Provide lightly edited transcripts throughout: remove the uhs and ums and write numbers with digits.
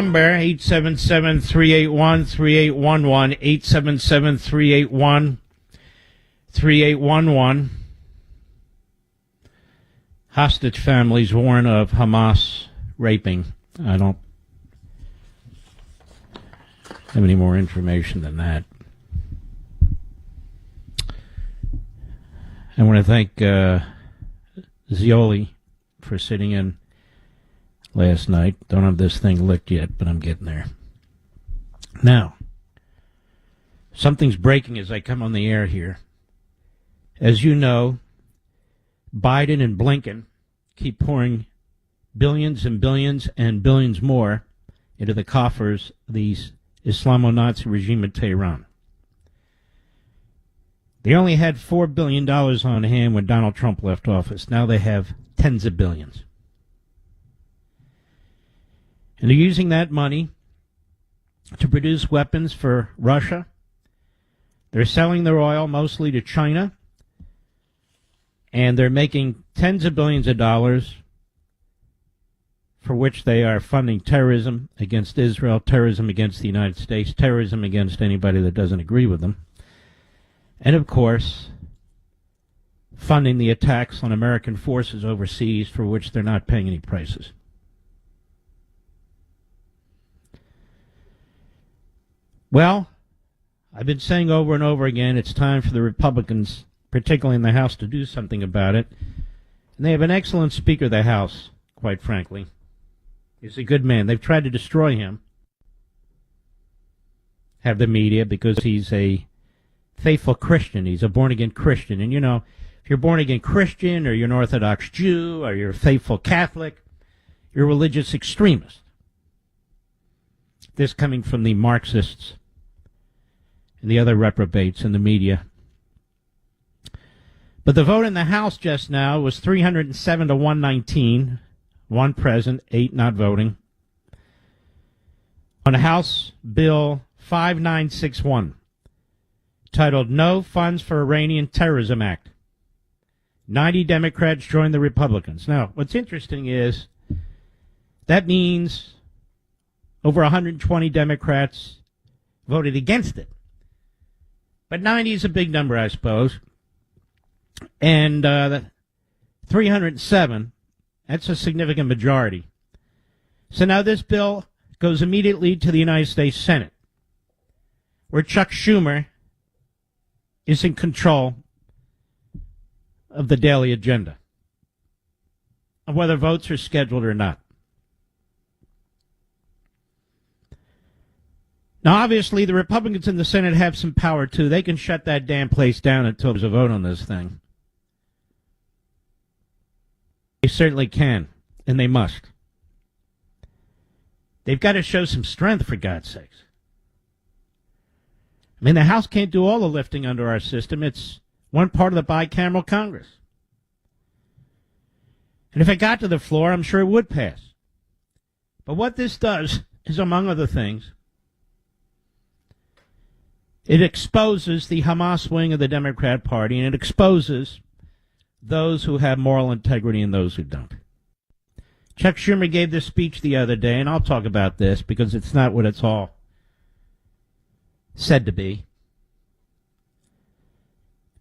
number, 877-381-3811, 877-381-3811. Hostage families warn of Hamas raping. I don't have any more information than that. I want to thank Zioli for sitting in last night. Don't have this thing licked yet, but I'm getting there. Now, something's breaking as I come on the air here. As you know, Biden and Blinken keep pouring billions and billions and billions more into the coffers of the Islamo-Nazi regime in Tehran. They only had $4 billion on hand when Donald Trump left office. Now they have tens of billions. And they're using that money to produce weapons for Russia. They're selling their oil mostly to China. And they're making tens of billions of dollars for which they are funding terrorism against Israel, terrorism against the United States, terrorism against anybody that doesn't agree with them. And, of course, funding the attacks on American forces overseas for which they're not paying any prices. Well, I've been saying over and over again, it's time for the Republicans, particularly in the House, to do something about it. And they have an excellent Speaker of the House, quite frankly. He's a good man. They've tried to destroy him, have the media, because he's a faithful Christian. He's a born-again Christian. And, you know, if you're born-again Christian or you're an Orthodox Jew or you're a faithful Catholic, you're a religious extremist. This coming from the Marxists and the other reprobates in the media. But the vote in the House just now was 307 to 119. One present, 8 not voting. On House Bill 5961, titled No Funds for Iranian Terrorism Act. 90 Democrats joined the Republicans. Now, what's interesting is that means over 120 Democrats voted against it. But 90 is a big number, I suppose. And 307, that's a significant majority. So now this bill goes immediately to the United States Senate, where Chuck Schumer is in control of the daily agenda, of whether votes are scheduled or not. Now, obviously, the Republicans in the Senate have some power, too. They can shut that damn place down until there's a vote on this thing. They certainly can, and they must. They've got to show some strength, for God's sakes. I mean, the House can't do all the lifting under our system. It's one part of the bicameral Congress. And if it got to the floor, I'm sure it would pass. But what this does is, among other things, it exposes the Hamas wing of the Democrat Party, and it exposes those who have moral integrity and those who don't. Chuck Schumer gave this speech the other day, and I'll talk about this because it's not what it's all said to be.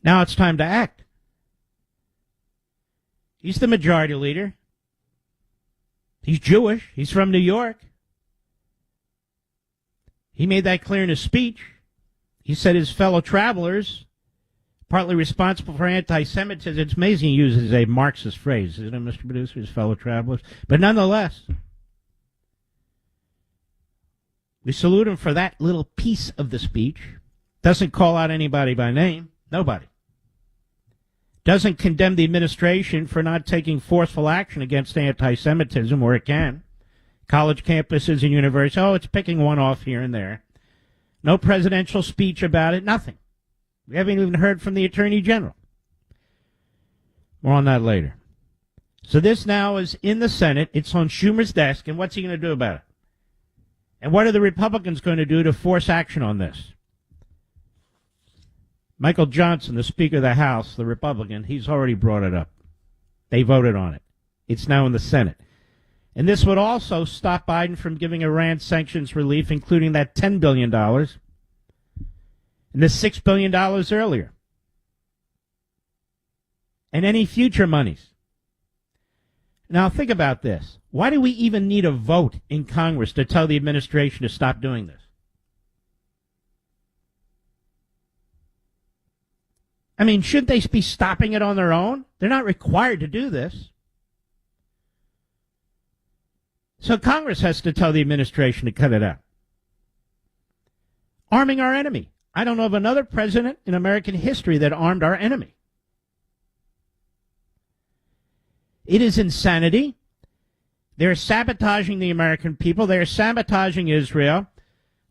Now it's time to act. He's the majority leader. He's Jewish. He's from New York. He made that clear in his speech. He said his fellow travelers, partly responsible for anti-Semitism. It's amazing he uses a Marxist phrase, isn't it, Mr. Producer, his fellow travelers? But nonetheless, we salute him for that little piece of the speech. Doesn't call out anybody by name. Nobody. Doesn't condemn the administration for not taking forceful action against anti-Semitism where it can. College campuses and universities, it's picking one off here and there. No presidential speech about it, nothing. We haven't even heard from the Attorney General. More on that later. So this now is in the Senate. It's on Schumer's desk, and what's he going to do about it? And what are the Republicans going to do to force action on this? Michael Johnson, the Speaker of the House, the Republican, he's already brought it up. They voted on it. It's now in the Senate. And this would also stop Biden from giving Iran sanctions relief, including that $10 billion and the $6 billion earlier. And any future monies. Now, think about this. Why do we even need a vote in Congress to tell the administration to stop doing this? I mean, shouldn't they be stopping it on their own? They're not required to do this. So Congress has to tell the administration to cut it out. Arming our enemy. I don't know of another president in American history that armed our enemy. It is insanity. They're sabotaging the American people. They're sabotaging Israel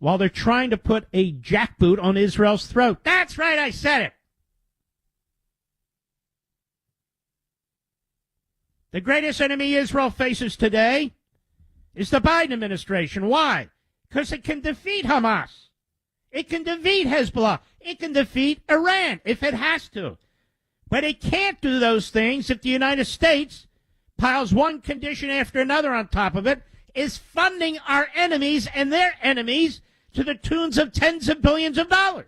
while they're trying to put a jackboot on Israel's throat. That's right, I said it. The greatest enemy Israel faces today is the Biden administration. Why? Because it can defeat Hamas. It can defeat Hezbollah. It can defeat Iran if it has to. But it can't do those things if the United States piles one condition after another on top of it, is funding our enemies and their enemies to the tunes of tens of billions of dollars.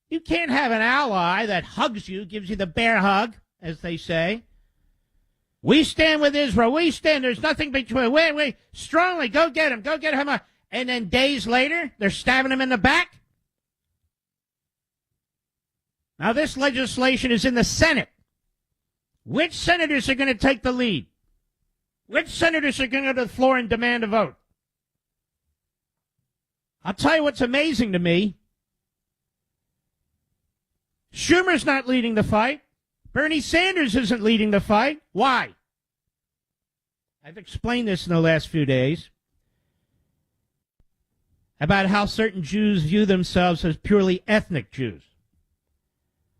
You can't have an ally that hugs you, gives you the bear hug, as they say. We stand with Israel. We stand. There's nothing between. We strongly go get him. Go get him. And then days later, they're stabbing him in the back. Now, this legislation is in the Senate. Which senators are going to take the lead? Which senators are going to go to the floor and demand a vote? I'll tell you what's amazing to me. Schumer's not leading the fight. Bernie Sanders isn't leading the fight. Why? I've explained this in the last few days about how certain Jews view themselves as purely ethnic Jews,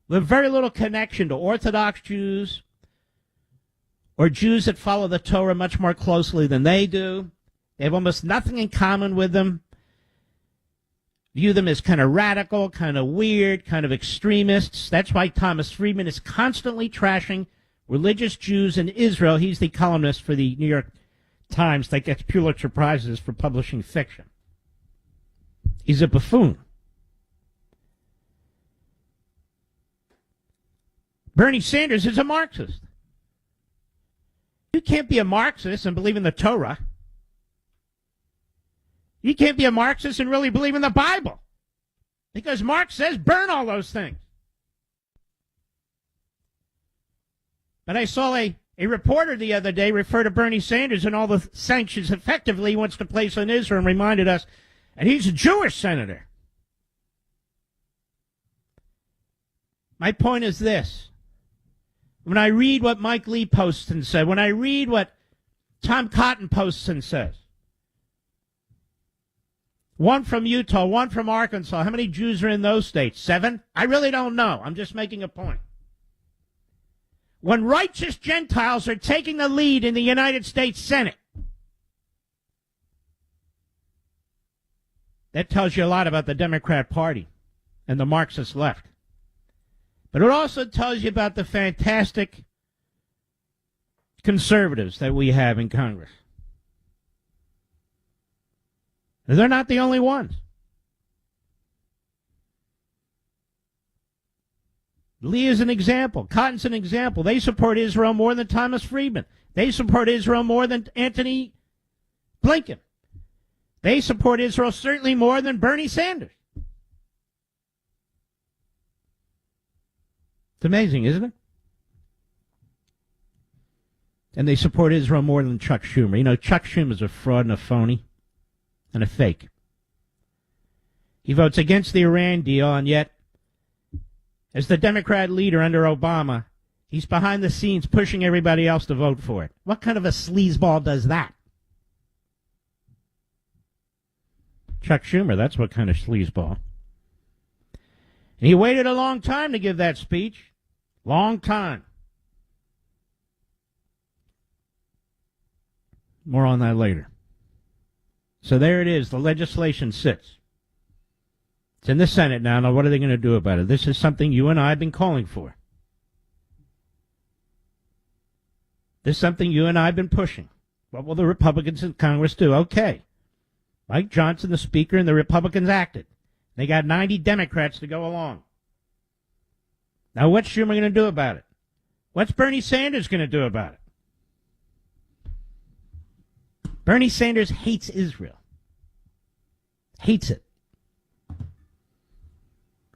with very little connection to Orthodox Jews or Jews that follow the Torah much more closely than they do. They have almost nothing in common with them. View them as kind of radical, kind of weird, kind of extremists. That's why Thomas Friedman is constantly trashing religious Jews in Israel. He's the columnist for the New York Times that gets Pulitzer Prizes for publishing fiction. He's a buffoon. Bernie Sanders is a Marxist. You can't be a Marxist and believe in the Torah. You can't be a Marxist and really believe in the Bible, because Marx says burn all those things. But I saw a reporter the other day refer to Bernie Sanders and all the sanctions effectively he wants to place on Israel and reminded us, and he's a Jewish senator. My point is this. When I read what Mike Lee posts and said, when I read what Tom Cotton posts and says, one from Utah, one from Arkansas. How many Jews are in those states? 7? I really don't know. I'm just making a point. When righteous Gentiles are taking the lead in the United States Senate, that tells you a lot about the Democrat Party and the Marxist left. But it also tells you about the fantastic conservatives that we have in Congress. They're not the only ones. Lee is an example. Cotton's an example. They support Israel more than Thomas Friedman. They support Israel more than Antony Blinken. They support Israel certainly more than Bernie Sanders. It's amazing, isn't it? And they support Israel more than Chuck Schumer. You know, Chuck Schumer's a fraud and a phony and a fake. He votes against the Iran deal, and yet, as the Democrat leader under Obama, he's behind the scenes pushing everybody else to vote for it. What kind of a sleazeball does that? Chuck Schumer, that's what kind of sleazeball. And he waited a long time to give that speech. Long time. More on that later. So there it is. The legislation sits. It's in the Senate now. Now, what are they going to do about it? This is something you and I have been calling for. This is something you and I have been pushing. What will the Republicans in Congress do? Okay. Mike Johnson, the Speaker, and the Republicans acted. They got 90 Democrats to go along. Now, what's Schumer going to do about it? What's Bernie Sanders going to do about it? Bernie Sanders hates Israel. Hates it.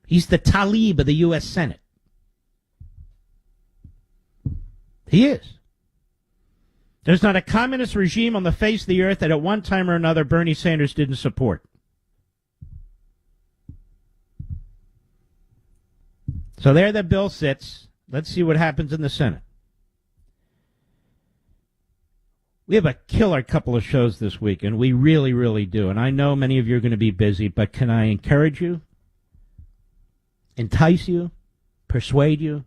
He's the Talib of the U.S. Senate. He is. There's not a communist regime on the face of the earth that at one time or another Bernie Sanders didn't support. So there the bill sits. Let's see what happens in the Senate. We have a killer couple of shows this week, and we really, really do. And I know many of you are going to be busy, but can I encourage you, entice you, persuade you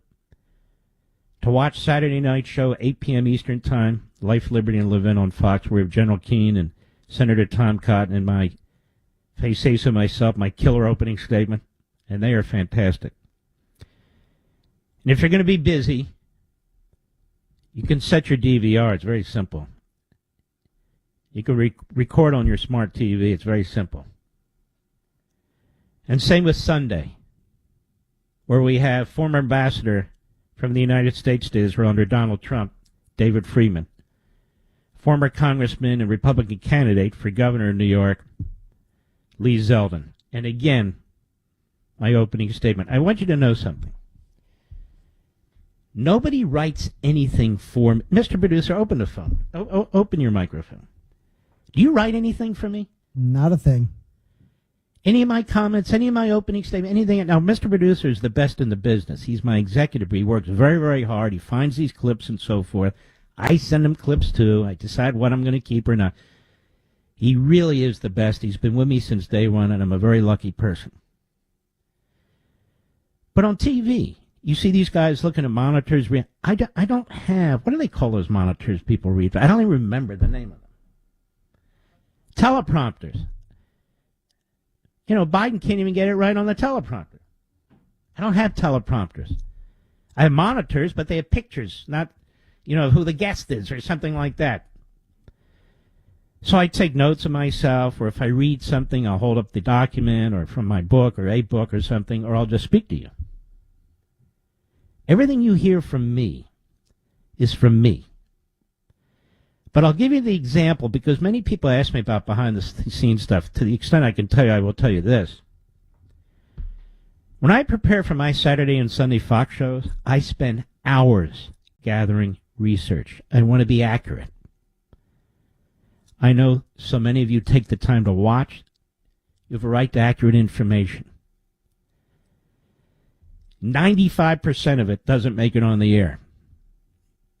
to watch Saturday night show, 8 p.m. Eastern Time, Life, Liberty, and Levin on Fox, where we have General Keane and Senator Tom Cotton and my, if I say so myself, my killer opening statement, and they are fantastic. And if you're going to be busy, you can set your DVR. It's very simple. You can record on your smart TV. It's very simple. And same with Sunday, where we have former ambassador from the United States to Israel under Donald Trump, David Friedman, former congressman and Republican candidate for governor of New York, Lee Zeldin. And again, my opening statement. I want you to know something. Nobody writes anything for me. Mr. Producer, open the phone. Open your microphone. Do you write anything for me? Not a thing. Any of my comments, any of my opening statement, anything. Now, Mr. Producer is the best in the business. He's my executive. He works very, very hard. He finds these clips and so forth. I send him clips, too. I decide what I'm going to keep or not. He really is the best. He's been with me since day one, and I'm a very lucky person. But on TV, you see these guys looking at monitors. I don't have, what do they call those monitors people read? I don't even remember the name of them. Teleprompters. You know, Biden can't even get it right on the teleprompter. I don't have teleprompters. I have monitors, but they have pictures, not, you know, who the guest is or something like that. So I take notes of myself, or if I read something, I'll hold up the document or from my book or a book or something, or I'll just speak to you. Everything you hear from me is from me. But I'll give you the example because many people ask me about behind-the-scenes stuff. To the extent I can tell you, I will tell you this. When I prepare for my Saturday and Sunday Fox shows, I spend hours gathering research. I want to be accurate. I know so many of you take the time to watch. You have a right to accurate information. 95% of it doesn't make it on the air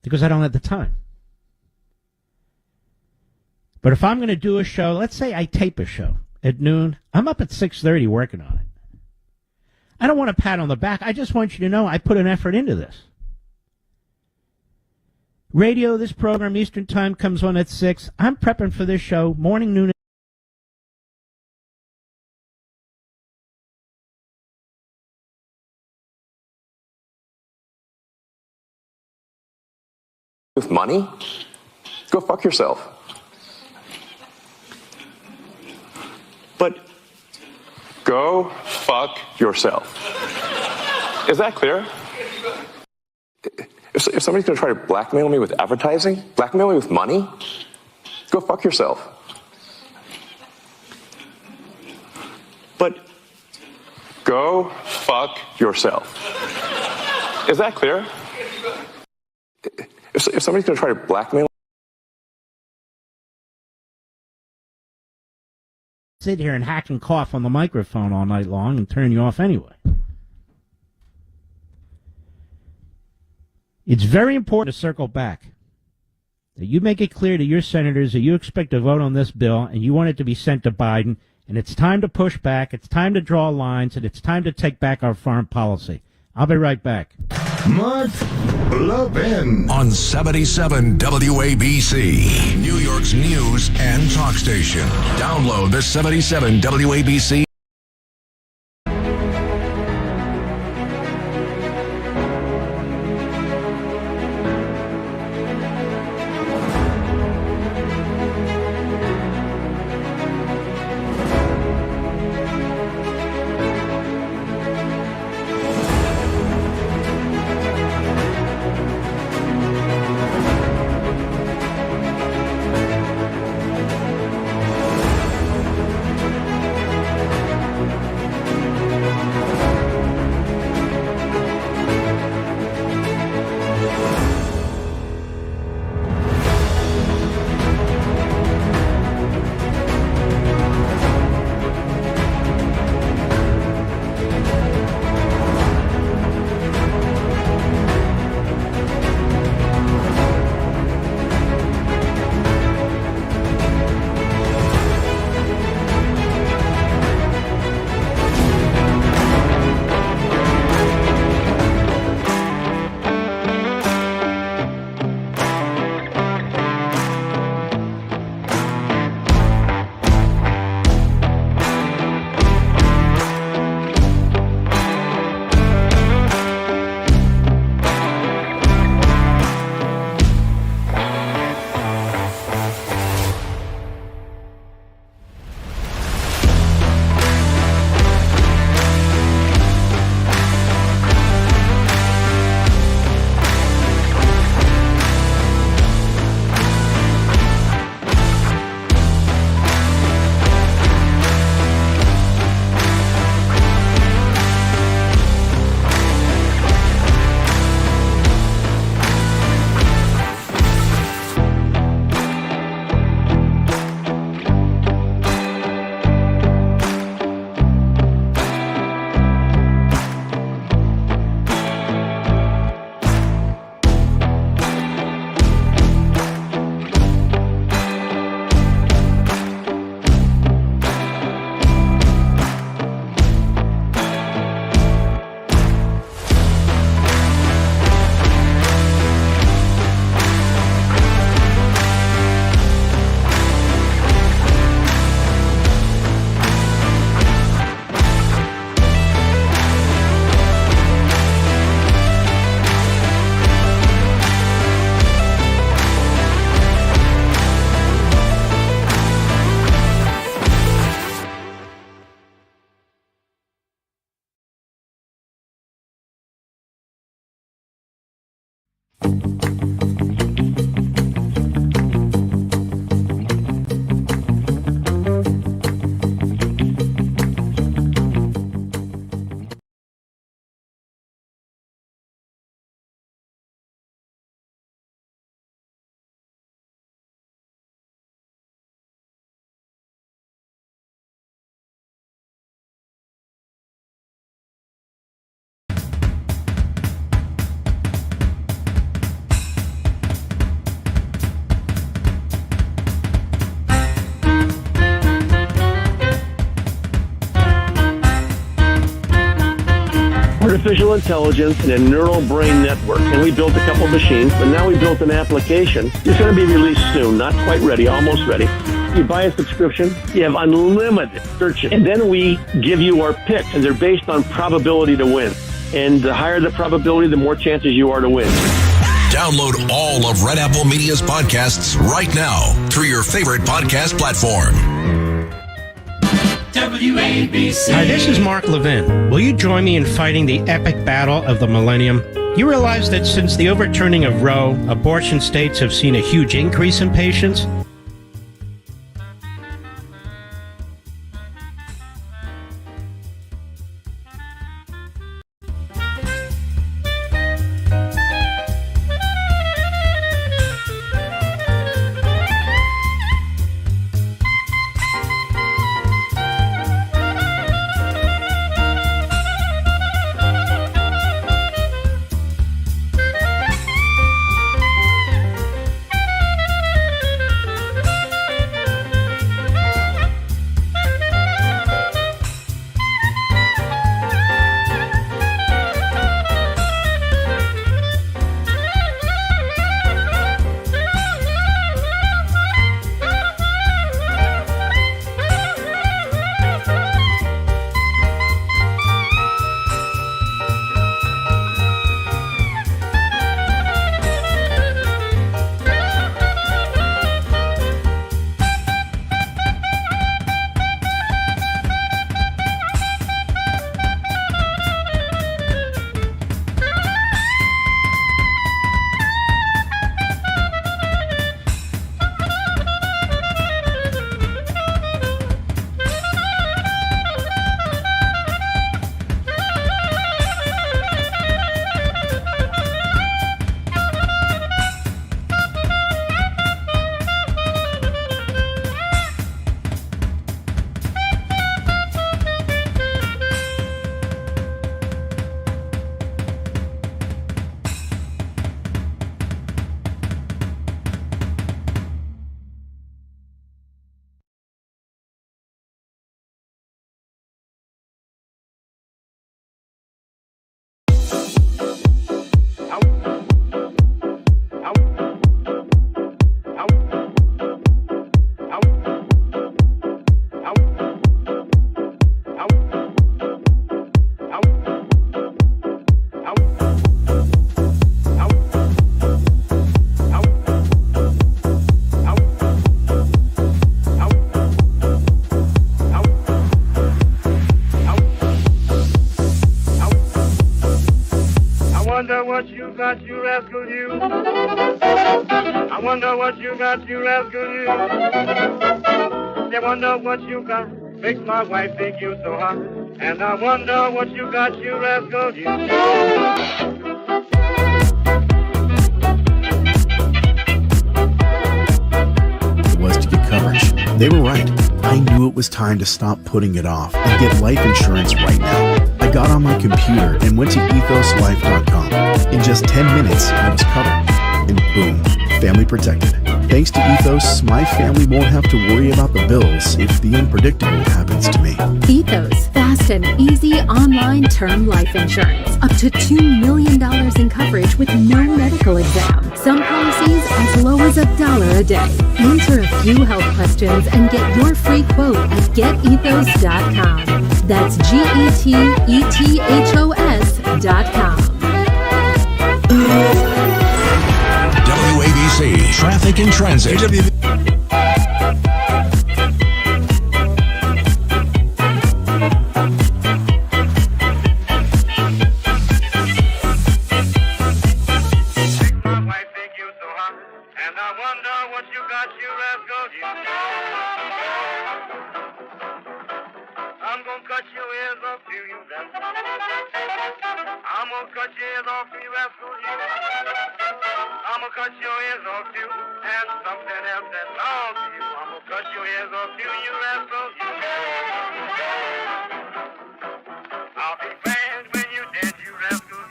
because I don't have the time. But if I'm going to do a show, let's say I tape a show at noon, I'm up at 6:30 working on it. I don't want a pat on the back. I just want you to know I put an effort into this. Radio, this program, Eastern Time, comes on at 6. I'm prepping for this show, morning, noon. With money? Go fuck yourself. But go fuck yourself. Is that clear? If somebody's going to try to blackmail me with advertising, blackmail me with money, go fuck yourself. But go fuck yourself. Is that clear? If somebody's going to try to blackmail, sit here and hack and cough on the microphone all night long and turn you off anyway. It's very important to circle back. That you make it clear to your senators that you expect to vote on this bill and you want it to be sent to Biden, and it's time to push back, it's time to draw lines, and it's time to take back our foreign policy. I'll be right back. Mark Levin on 77 WABC, New York's news and talk station. Download the 77 WABC artificial intelligence and a neural brain network. And we built a couple of machines, but now we built an application. It's going to be released soon, not quite ready, almost ready. You buy a subscription, you have unlimited searches, and then we give you our picks, and they're based on probability to win. And the higher the probability, the more chances you are to win. Download all of Red Apple Media's podcasts right now through your favorite podcast platform. WABC. Hi, this is Mark Levin. Will you join me in fighting the epic battle of the millennium? You realize that since the overturning of Roe, abortion states have seen a huge increase in patients? You rascal you. I wonder what you got, you rascal you. I wonder what you got, makes my wife think you so hot. And I wonder what you got, you rascal you. Was to get coverage. They were right. I knew it was time to stop putting it off and get life insurance right now. I got on my computer and went to ethoslife.com. In just 10 minutes, I was covered. And boom, family protected. Thanks to Ethos, my family won't have to worry about the bills if the unpredictable happens to me. Ethos, fast and easy online term life insurance. Up to $2 million in coverage with no medical exam. Some policies as low as $1 a day. Answer a few health questions and get your free quote at getethos.com. That's GETETHOS.com. WABC Traffic and Transit. I'm gonna cut your ears off to you, rascal. I'm gonna cut your ears off to you, rascal. I'm gonna cut your ears off to you, and something else that belongs to you. I'm gonna cut your ears off to you, rascal. I'll be glad when you're dead, you rascal.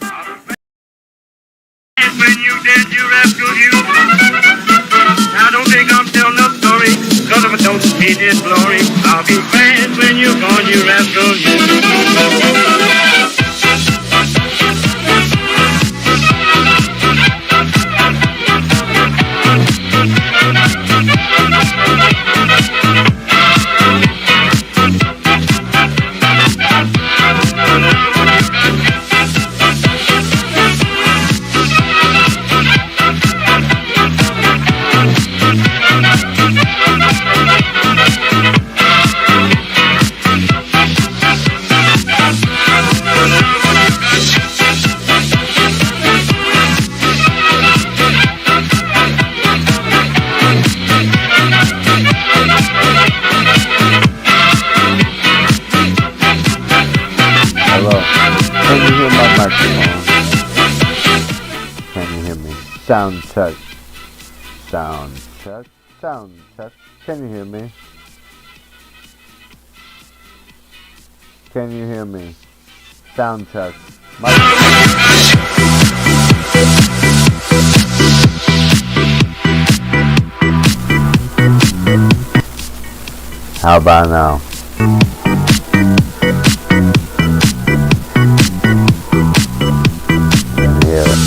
I'll be glad when you're dead, you rascal. Now don't think I'm telling no story, 'cause if I don't see this glory, I'll be glad when you're gone, you rascal. Sound check. Sound check. Sound check. Can you hear me? Can you hear me? Sound check. How about now? Can you hear it?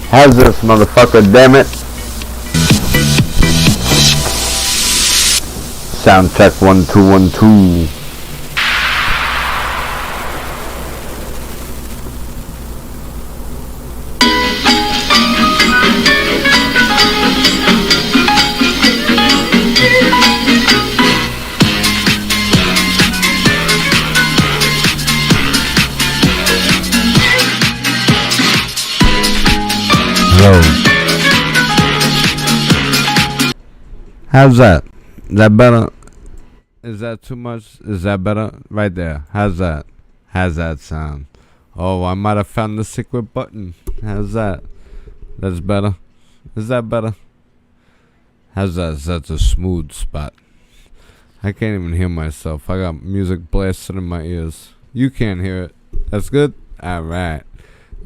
How's this, motherfucker, damn it? Sound check 1 2 1 2. How's that? Is that better? Is that too much? Is that better? Right there. How's that? How's that sound? Oh, I might have found the secret button. How's that? That's better. Is that better? How's that? That's a smooth spot. I can't even hear myself. I got music blasting in my ears. You can't hear it. That's good? Alright.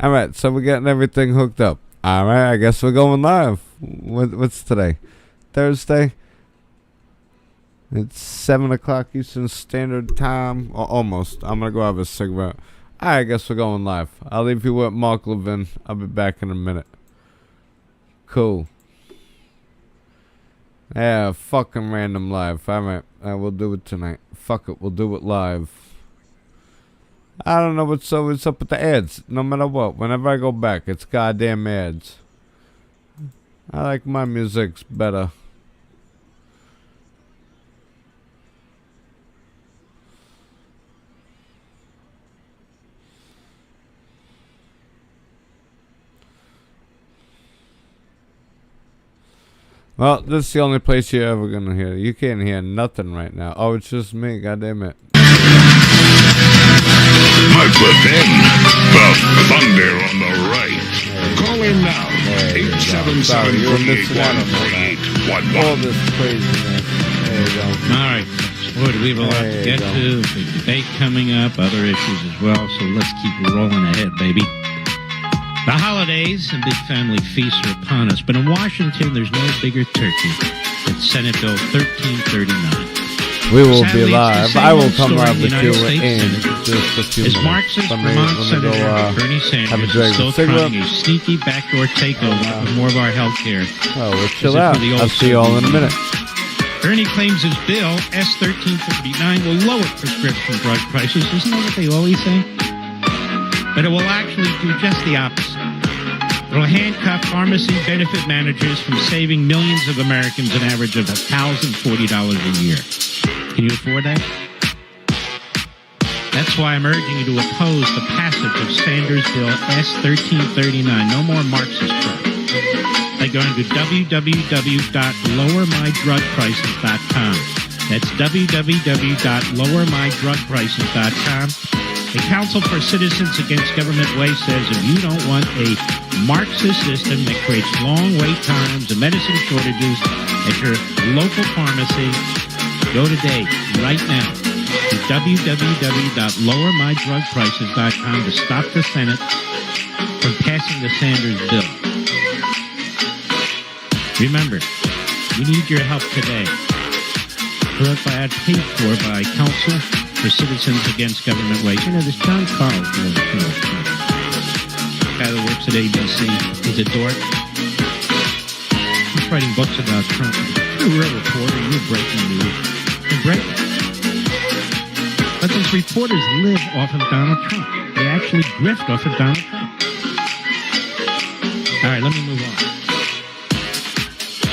Alright, so we're getting everything hooked up. Alright, I guess we're going live. What's today? Thursday? It's 7 o'clock Eastern Standard Time. Almost. I'm going to go have a cigarette. Alright, I guess we're going live. I'll leave you with Mark Levin. I'll be back in a minute. Cool. Yeah, fucking random live. Alright, we'll do it tonight. Fuck it, we'll do it live. I don't know what's up with the ads. No matter what, whenever I go back, it's goddamn ads. I like my music's better. Well, this is the only place you're ever gonna hear. You can't hear nothing right now. Oh, it's just me. Goddamn it. Mark Levin, the thunder on the right. Call in now. 877-381-4811. All this craziness. There you go. All right. Boy, do we have a lot to get to. Big debate coming up, other issues as well. So let's keep rolling ahead, baby. The holidays and big family feasts are upon us, but in Washington, there's no bigger turkey than Senate Bill 1339. We will be live. I will come live with you in just a few as minutes. Marxist Vermont Senator Bernie Sanders is still trying a sneaky backdoor takeover of more of our health care. Oh, we'll chill out. I'll see you all in a minute. Bernie claims his bill, S-1339, will lower prescription drug prices. Isn't that what they always say? But it will actually do just the opposite. It will handcuff pharmacy benefit managers from saving millions of Americans an average of $1,040 a year. Can you afford that? That's why I'm urging you to oppose the passage of Sanders' Bill S-1339. No more Marxist crap. By going to www.lowermydrugprices.com. That's www.lowermydrugprices.com. The Council for Citizens Against Government Waste says if you don't want a Marxist system that creates long wait times and medicine shortages at your local pharmacy, go today, right now, to www.lowermydrugprices.com to stop the Senate from passing the Sanders bill. Remember, we need your help today. Paid for by Council for Citizens Against Government Waste. You know, this John Carl's guy that works at ABC. He's a dork. He's writing books about Trump. You're a reporter. You're breaking news. You're breaking. But those reporters live off of Donald Trump. They actually grift off of Donald Trump. All right, let me move on.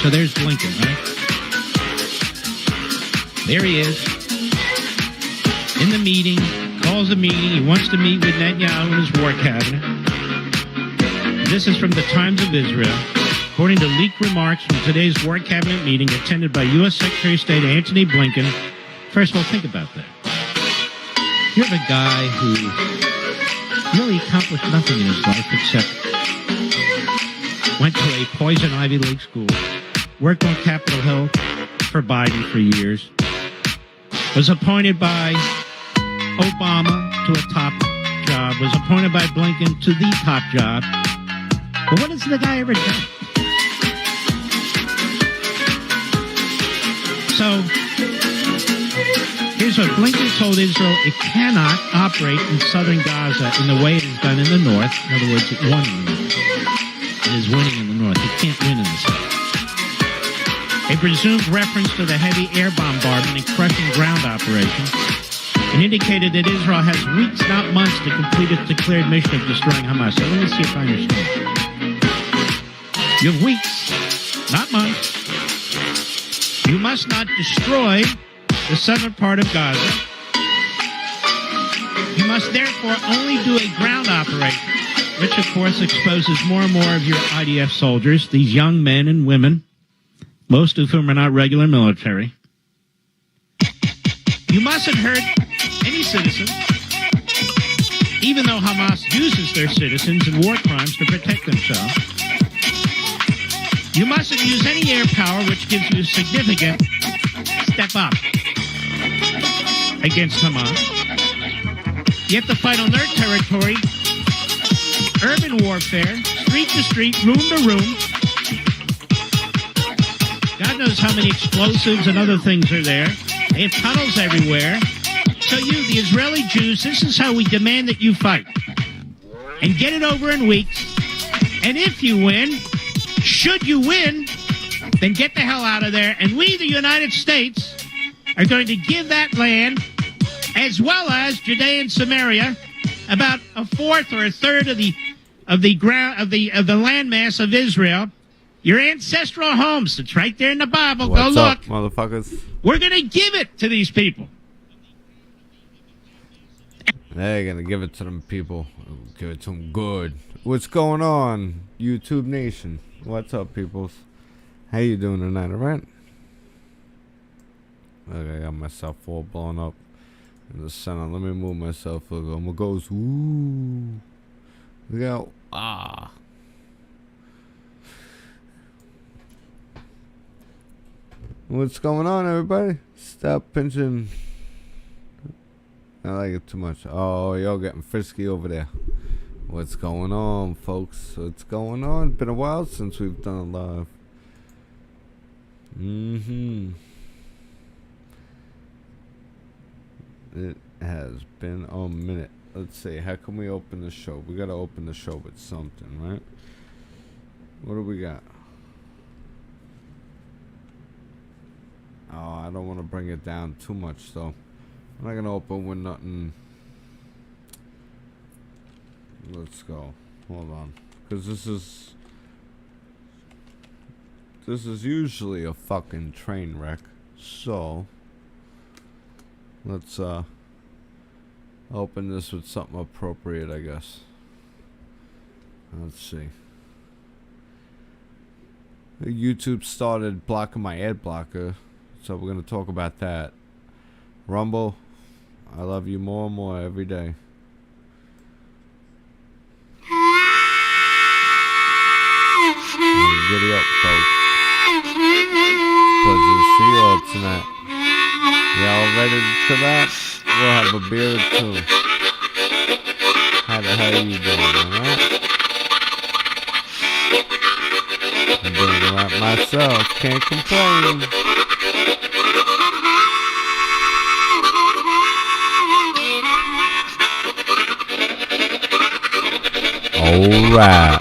So there's Blinken, right? There he is. In the meeting, calls a meeting. He wants to meet with Netanyahu and his war cabinet. This is from the Times of Israel. according to leaked remarks from today's War Cabinet meeting attended by U.S. Secretary of State Antony Blinken. First of all, think about that. You have a guy who really accomplished nothing in his life except went to a poison Ivy League school, worked on Capitol Hill for Biden for years, was appointed by Obama to a top job, was appointed by Blinken to the top job. But what has the guy ever done? So, here's what Blinken told Israel: it cannot operate in southern Gaza in the way it is done in the north. In other words, it won in the north. It is winning in the north. It can't win in the south. A presumed reference to the heavy air bombardment and crushing ground operations, and indicated that Israel has weeks, not months, to complete its declared mission of destroying Hamas. So let me see if I understand. You have weeks, not months. You must not destroy the southern part of Gaza. You must therefore only do a ground operation, which of course exposes more and more of your IDF soldiers, these young men and women, most of whom are not regular military. You mustn't hurt any citizens, even though Hamas uses their citizens in war crimes to protect themselves. You mustn't use any air power which gives you a significant step up against Hamas. You have to fight on their territory, urban warfare, street to street, room to room. God knows how many explosives and other things are there. They have tunnels everywhere. So you, the Israeli Jews, this is how we demand that you fight. And get it over in weeks. And if you win, should you win, then get the hell out of there. And we, the United States, are going to give that land, as well as Judea and Samaria, about a fourth or a third of the landmass of Israel. Your ancestral homes. It's right there in the Bible. What's Go look. up, motherfuckers? We're going to give it to these people. They're gonna give it to them people. Give it to them good. What's going on, YouTube Nation? What's up, peoples? How you doing tonight, alright? Okay, I got myself all blown up in the center. Let me move myself. I'm gonna go. Ooh. Look out. Ah. What's going on, everybody? Stop pinching. I like it too much. Oh, y'all getting frisky over there. What's going on, folks? What's going on? It's been a while since we've done a live. It has been a minute. Let's see. How can we open the show? We gotta open the show with something, right? What do we got? Oh, I don't want to bring it down too much, though. I'm not gonna open with nothing. Let's go. Hold on, because this is usually a fucking train wreck. So let's open this with something appropriate, I guess. Let's see. YouTube started blocking my ad blocker, so we're gonna talk about that. Rumble, I love you more and more every day. Giddy up, folks. Pleasure to see you all tonight. Y'all ready for that? We'll have a beer or two. How the hell are you doing, alright? I'm doing alright myself. Can't complain. Alright.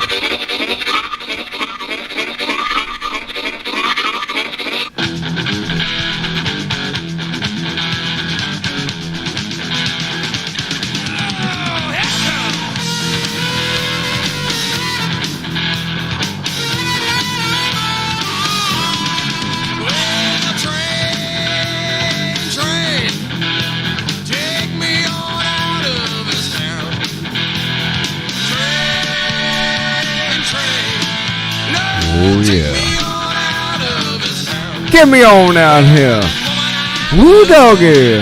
Oh yeah. Get me on out here. Woo doggy.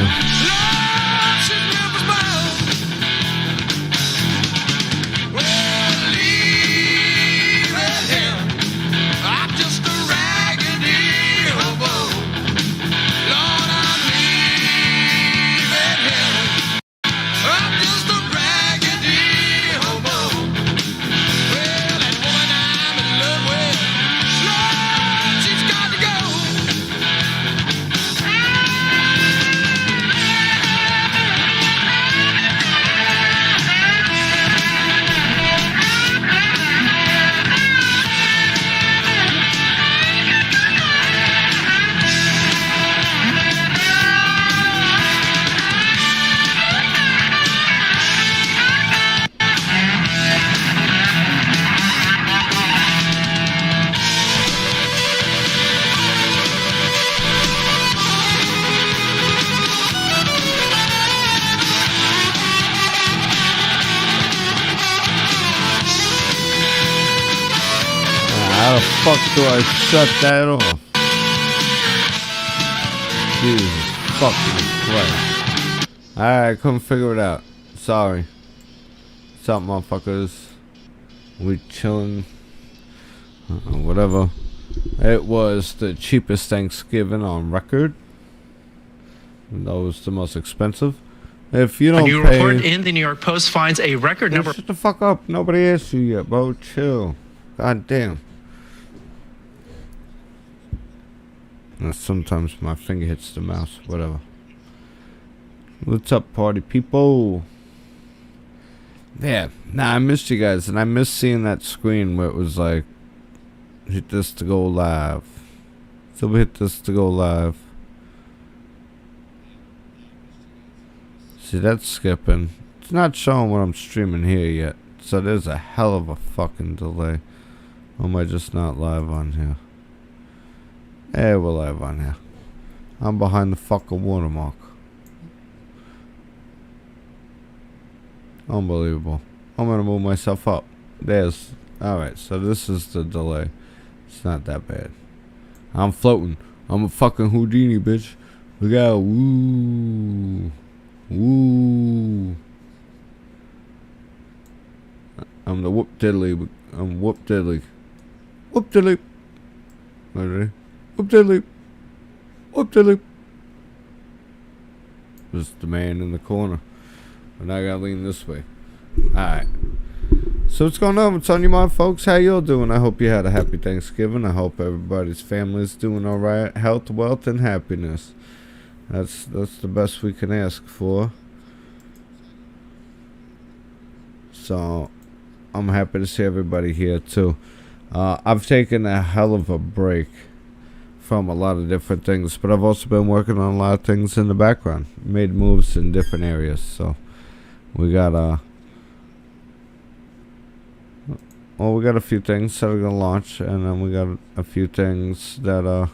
How the fuck do I shut that off? Jesus fucking Christ. I couldn't figure it out. Sorry. What's up, motherfuckers? We chilling. Whatever. It was the cheapest Thanksgiving on record. That was the most expensive. If you don't A new pay... report in the New York Post finds a record number... Shut the fuck up. Nobody asked you yet, bro. Chill. God damn. Sometimes my finger hits the mouse. Whatever. What's up, party people? Yeah. Nah, I missed you guys. And I missed seeing that screen where it was like, hit this to go live. So we hit this to go live. See, that's skipping. It's not showing what I'm streaming here yet. So there's a hell of a fucking delay. Or am I just not live on here? Hey, we're live on here. I'm behind the fucking watermark. Unbelievable. I'm gonna move myself up. There's... Alright, so this is the delay. It's not that bad. I'm floating. I'm a fucking Houdini, bitch. Look out. Woo. Woo. I'm the whoop diddly. I'm whoop diddly. Whoop diddly. Ready? Whoop diddly. Whoop diddly. There's the man in the corner. And I gotta lean this way. Alright. So what's going on? What's on your mind, folks? How y'all doing? I hope you had a happy Thanksgiving. I hope everybody's family's doing alright. Health, wealth, and happiness. That's the best we can ask for. So I'm happy to see everybody here too. I've taken a hell of a break from a lot of different things, but I've also been working on a lot of things in the background. Made moves in different areas. So we got we got a few things that are gonna launch, and then we got a few things that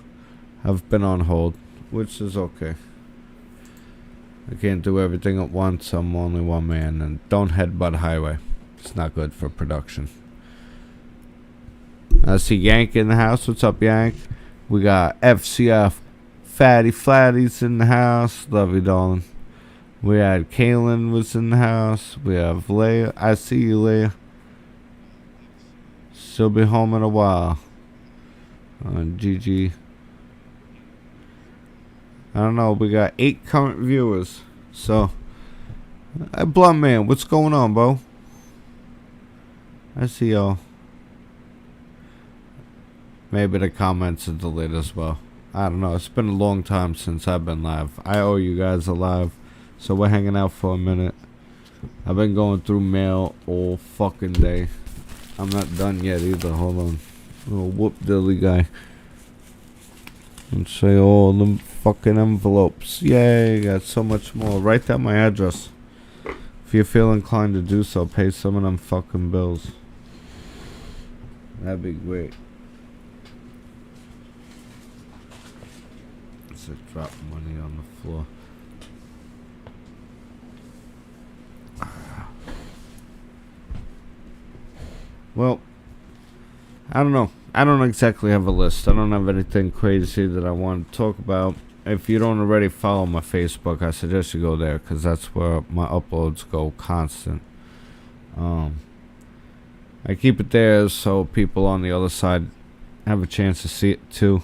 have been on hold, which is okay. I can't do everything at once. I'm only one man, and don't headbutt highway. It's not good for production. I see Yank in the house. What's up, Yank? We got FCF Fatty Flatties in the house. Love you, darling. We had Kaylin was in the house. We have Leia. I see you, Leia. She'll be home in a while. GG. I don't know. We got 8 current viewers. So, Blunt Man, what's going on, bro? I see y'all. Maybe the comments are delayed as well. I don't know. It's been a long time since I've been live. I owe you guys a live. So we're hanging out for a minute. I've been going through mail all fucking day. I'm not done yet either. Hold on. Little whoop dilly guy. And say all them fucking envelopes. Yay, got so much more. Write down my address. If you feel inclined to do so, pay some of them fucking bills. That'd be great. Let's drop money on the floor. Well, I don't know. I don't exactly have a list. I don't have anything crazy that I want to talk about. If you don't already follow my Facebook, I suggest you go there, because that's where my uploads go constant. I keep it there so people on the other side have a chance to see it too.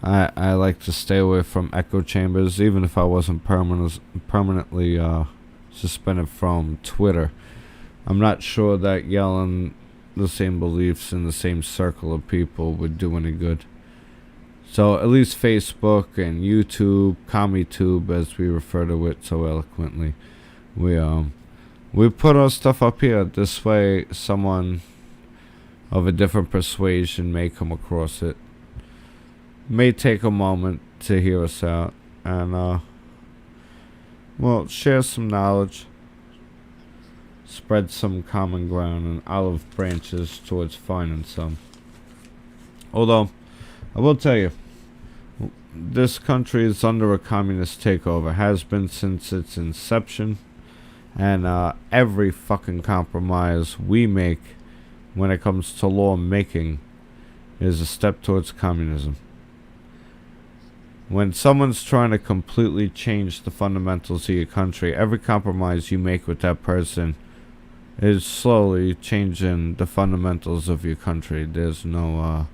I like to stay away from echo chambers, even if I wasn't permanently suspended from Twitter. I'm not sure that yelling the same beliefs in the same circle of people would do any good. So at least Facebook and YouTube, CommieTube, as we refer to it so eloquently, we put our stuff up here. This way someone of a different persuasion may come across it, may take a moment to hear us out, and well, share some knowledge, spread some common ground and olive branches towards finding some. Although, I will tell you, this country is under a communist takeover, has been since its inception, and every fucking compromise we make when it comes to law making is a step towards communism. When someone's trying to completely change the fundamentals of your country, every compromise you make with that person is slowly changing the fundamentals of your country. There's no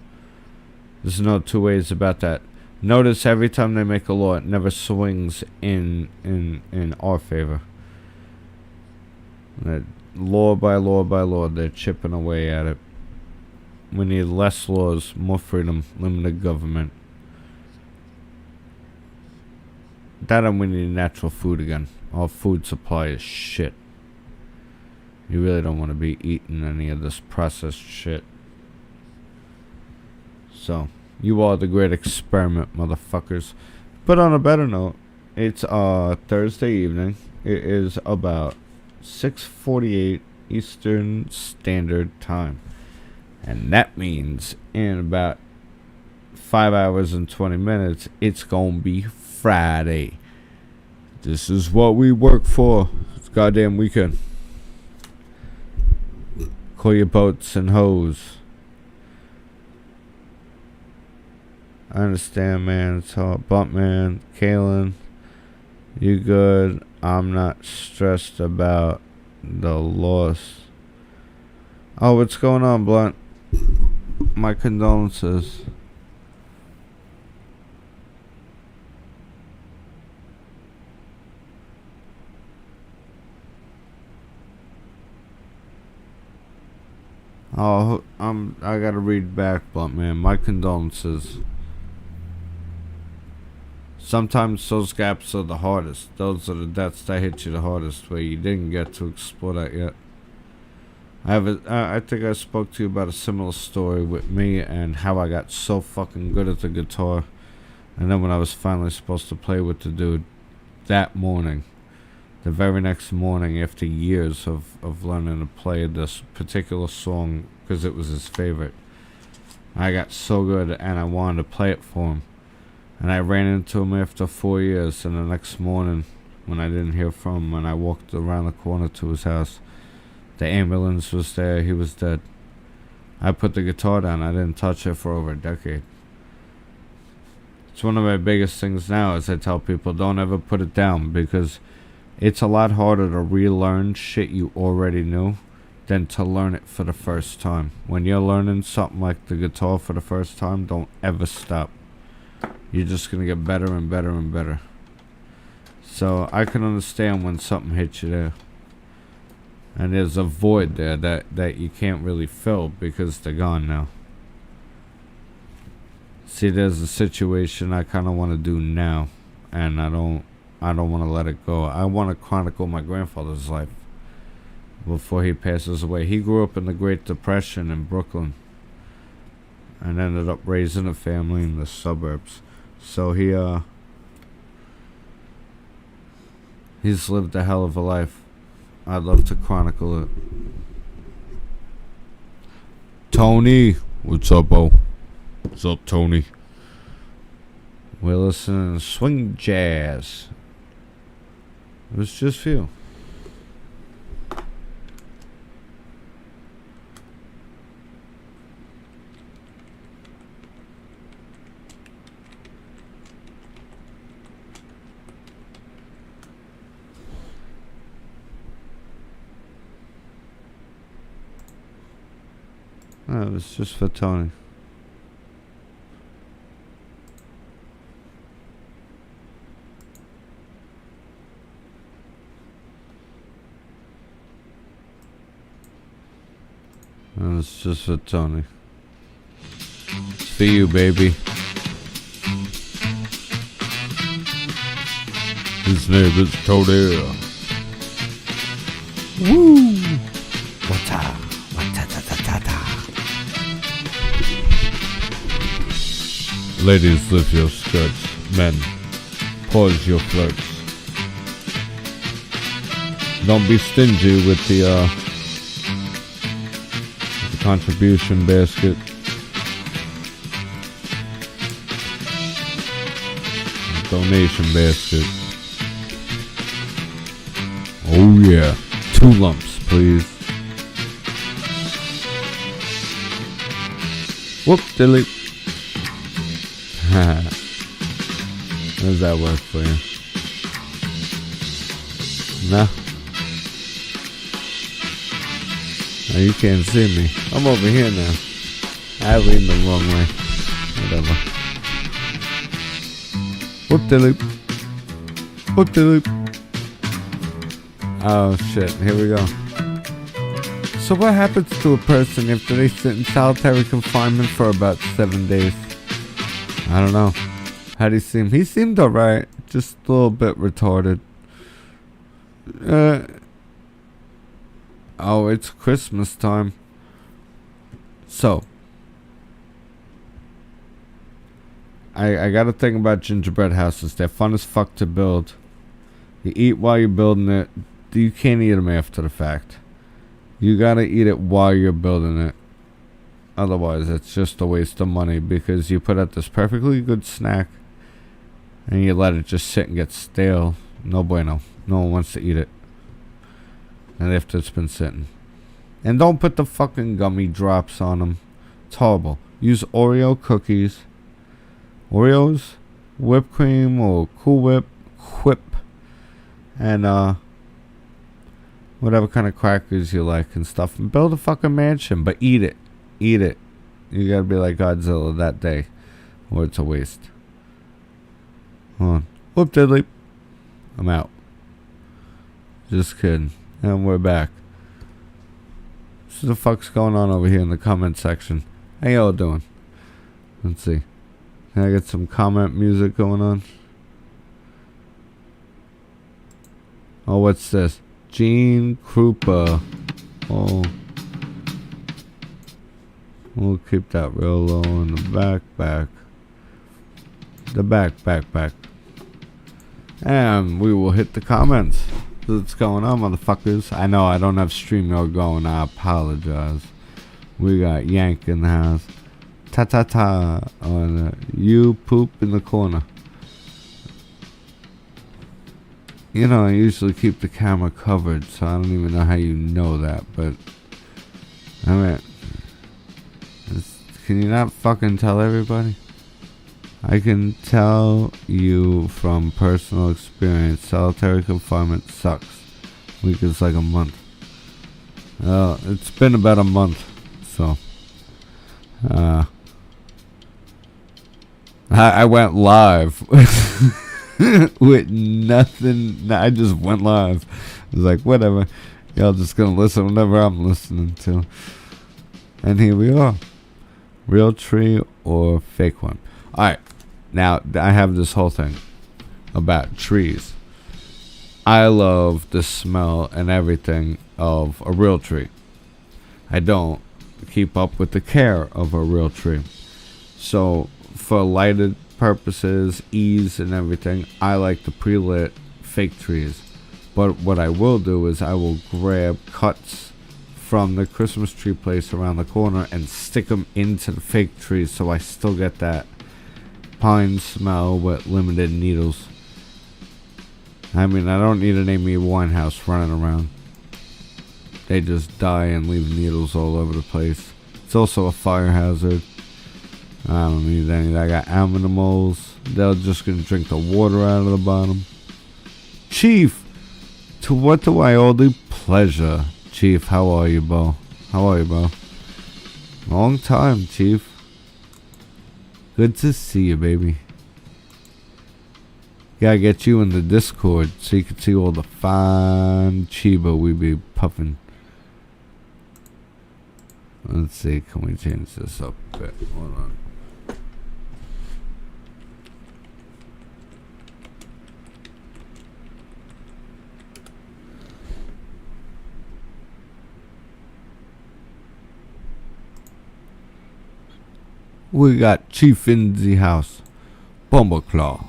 two ways about that. Notice every time they make a law, it never swings in our favor. Law by law by law, they're chipping away at it. We need less laws, more freedom, limited government. And we need natural food again. Our food supply is shit. You really don't want to be eating any of this processed shit. So, you are the great experiment, motherfuckers. But on a better note, it's Thursday evening. It is about 6:48 Eastern Standard Time. And that means in about 5 hours and 20 minutes, it's gonna be Friday. This is what we work for. It's goddamn weekend. Call your boats and hoes. I understand, man. It's hard. Bump, man. Kalen, you good? I'm not stressed about the loss. Oh, what's going on, Blunt? My condolences. Oh, I gotta read back, Blunt, man. My condolences. Sometimes those gaps are the hardest. Those are the deaths that hit you the hardest, where you didn't get to explore that yet. I think I spoke to you about a similar story with me and how I got so fucking good at the guitar. And then when I was finally supposed to play with the dude, that morning, the very next morning, after years of learning to play this particular song because it was his favorite, I got so good and I wanted to play it for him. And I ran into him after 4 years, and the next morning, when I didn't hear from him, and I walked around the corner to his house, the ambulance was there, he was dead. I put the guitar down, I didn't touch it for over a decade. It's one of my biggest things now, is I tell people, don't ever put it down, because it's a lot harder to relearn shit you already knew than to learn it for the first time. When you're learning something like the guitar for the first time, don't ever stop. You're just going to get better and better and better. So I can understand when something hits you there. And there's a void there that you can't really fill because they're gone now. See, there's a situation I kind of want to do now. And I don't want to let it go. I want to chronicle my grandfather's life before he passes away. He grew up in the Great Depression in Brooklyn. And ended up raising a family in the suburbs. So he's lived a hell of a life. I'd love to chronicle it. Tony, what's up, Bo? What's up, Tony? We're listening to swing jazz. It was just for you. Oh, it's just for Tony. Oh, it's just for Tony. It's for you, baby. His name is Tony. Woo! Wata, wata-ta-ta-ta-ta. Ladies, lift your skirts. Men, pause your flirts. Don't be stingy with the contribution basket. Donation basket. Oh yeah. 2 lumps, please. Whoop, delete. How does that work for you? No? Oh, you can't see me. I'm over here now. I leaned the wrong way. Whatever. Whoop de loop. Whoop de loop. Oh shit, here we go. So what happens to a person after they sit in solitary confinement for about 7 days? I don't know. How'd he seem? He seemed alright. Just a little bit retarded. Oh, it's Christmas time. So, I gotta think about gingerbread houses. They're fun as fuck to build. You eat while you're building it. You can't eat them after the fact. You gotta eat it while you're building it. Otherwise, it's just a waste of money because you put out this perfectly good snack and you let it just sit and get stale. No bueno. No one wants to eat it. And after it's been sitting. And don't put the fucking gummy drops on them. It's horrible. Use Oreo cookies. Oreos, whipped cream, or Cool Whip, and whatever kind of crackers you like and stuff. And build a fucking mansion, but eat it. Eat it. You gotta be like Godzilla that day, or it's a waste. Hold on. Whoop diddly. I'm out. Just kidding. And we're back. So the fuck's going on over here in the comment section? How y'all doing? Let's see. Can I get some comment music going on? Oh, what's this? Gene Krupa. Oh. We'll keep that real low in the back. The back. And we will hit the comments. What's going on, motherfuckers? I know I don't have StreamYard going. I apologize. We got Yank in the house. Ta on you poop in the corner. You know, I usually keep the camera covered, so I don't even know how you know that, but I mean, can you not fucking tell everybody? I can tell you from personal experience, solitary confinement sucks. Week is like a month. It's been about a month, so I went live with nothing. I just went live. I was like, whatever. Y'all just gonna listen whatever I'm listening to. And here we are. Real tree or fake one. Alright. Now, I have this whole thing about trees. I love the smell and everything of a real tree. I don't keep up with the care of a real tree. So, for lighted purposes, ease and everything, I like the pre-lit fake trees. But what I will do is I will grab cuts from the Christmas tree place around the corner and stick them into the fake trees so I still get that pine smell with limited needles. I mean, I don't need an Amy Winehouse running around. They just die and leave needles all over the place. It's also a fire hazard. I don't need any. I got animals. They're just gonna drink the water out of the bottom. Chief, to what do I owe the pleasure? Chief, how are you, Bo? How are you, Bo? Long time, Chief. Good to see you, baby. Gotta get you in the Discord so you can see all the fine Chiba we be puffing. Let's see, can we change this up a bit? Hold on. We got Chief in the house. Bumbleclaw.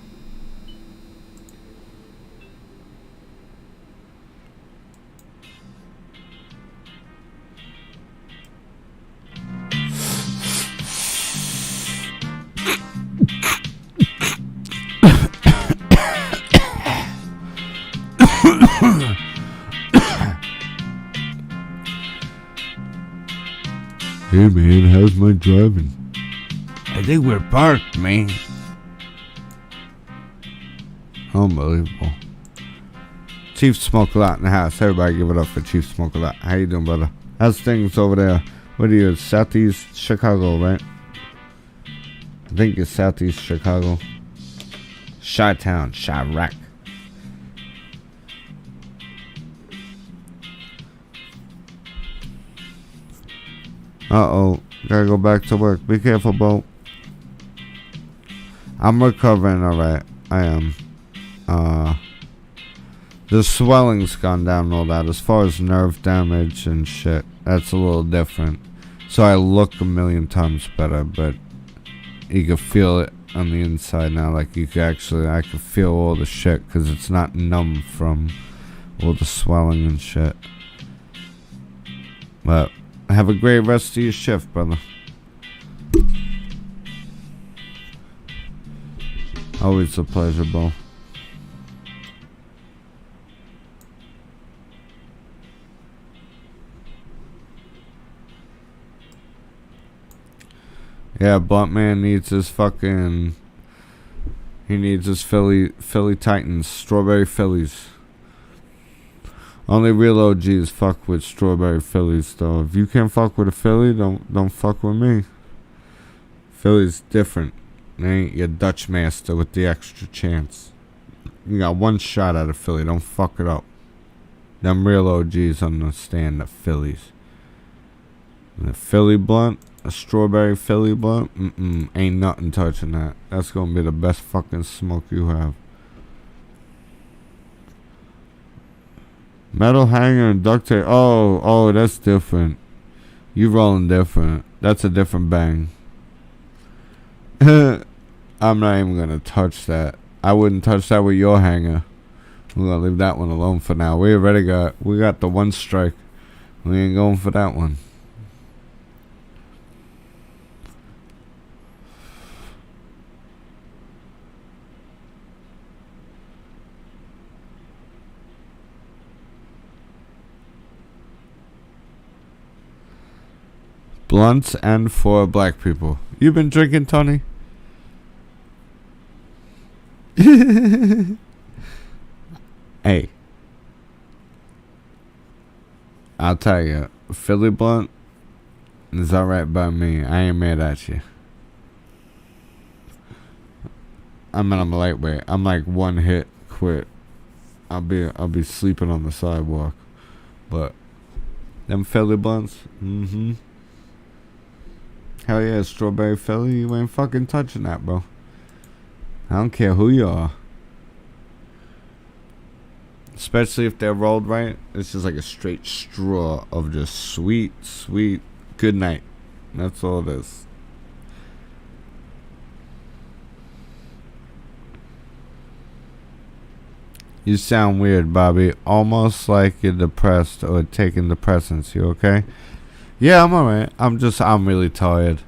Hey man, how's my driving? I think we're parked, man. Unbelievable. Chief Smoke a Lot in the house. Everybody give it up for Chief Smoke a Lot. How you doing, brother? How's things over there? What are you, Southeast Chicago, right? I think it's Southeast Chicago. Chi-Town, Chirac. Uh-oh. Gotta go back to work. Be careful, Bo. I'm recovering, alright. I am. The swelling's gone down and all that. As far as nerve damage and shit, that's a little different. So I look a million times better, but you can feel it on the inside now. Like you can actually, I can feel all the shit because it's not numb from all the swelling and shit. But have a great rest of your shift, brother. Always a pleasure, Bo. Yeah, Blunt Man needs his fucking... He needs his Philly Titans. Strawberry Phillies. Only real OGs fuck with strawberry Phillies, though. If you can't fuck with a Philly, don't fuck with me. Philly's different. They ain't your Dutch master with the extra chance. You got one shot at a Philly. Don't fuck it up. Them real OGs understand the Phillies. And a Philly blunt, a strawberry Philly blunt, ain't nothing touching that. That's gonna be the best fucking smoke you have. Metal hanger and duct tape. Oh, that's different. You rolling different. That's a different bang. I'm not even gonna touch that. I wouldn't touch that with your hanger. We're gonna leave that one alone for now. We got the one strike. We ain't going for that one. Blunts and for black people. You been drinking, Tony? Hey. I'll tell you, Philly blunt is alright by me. I ain't mad at you. I'm a lightweight. I'm like one hit, quit. I'll be sleeping on the sidewalk. But them Philly blunts, hell yeah, strawberry Philly, you ain't fucking touching that, bro. I don't care who you are. Especially if they're rolled right. It's just like a straight straw of just sweet, sweet good night. That's all it is. You sound weird, Bobby. Almost like you're depressed or taking depressants. You okay? Yeah, I'm alright. I'm really tired.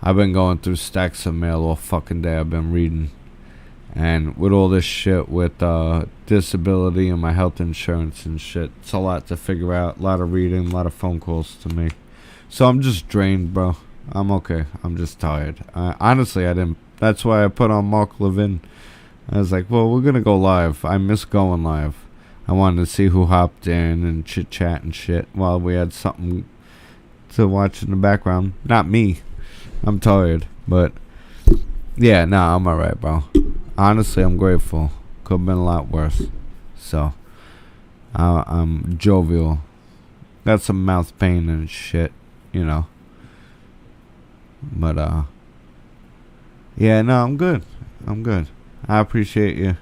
I've been going through stacks of mail all fucking day. I've been reading. And with all this shit with disability and my health insurance and shit, it's a lot to figure out. A lot of reading, a lot of phone calls to make. So I'm just drained, bro. I'm okay. I'm just tired. Honestly, I didn't. That's why I put on Mark Levin. I was like, well, we're going to go live. I miss going live. I wanted to see who hopped in and chit-chat and shit while we had something to watch in the background. Not me. I'm tired, but yeah, nah, I'm alright, bro. Honestly, I'm grateful. Could have been a lot worse. So, I'm jovial. Got some mouth pain and shit, you know. But, yeah, no, I'm good. I'm good. I appreciate you.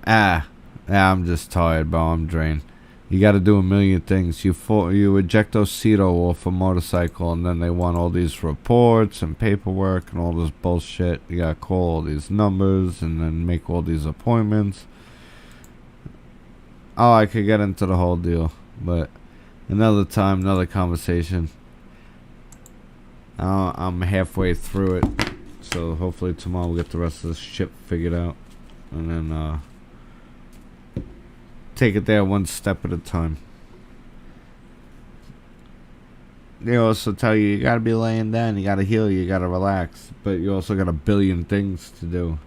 I'm just tired, bro. I'm drained. You got to do a million things. You eject Osito off a motorcycle, and then they want all these reports and paperwork and all this bullshit. You got to call all these numbers and then make all these appointments. Oh, I could get into the whole deal, but another time, another conversation. I'm halfway through it, so hopefully tomorrow we'll get the rest of this shit figured out, and then take it there one step at a time. They also tell you gotta be laying down, you gotta heal, you gotta relax, but you also got a billion things to do.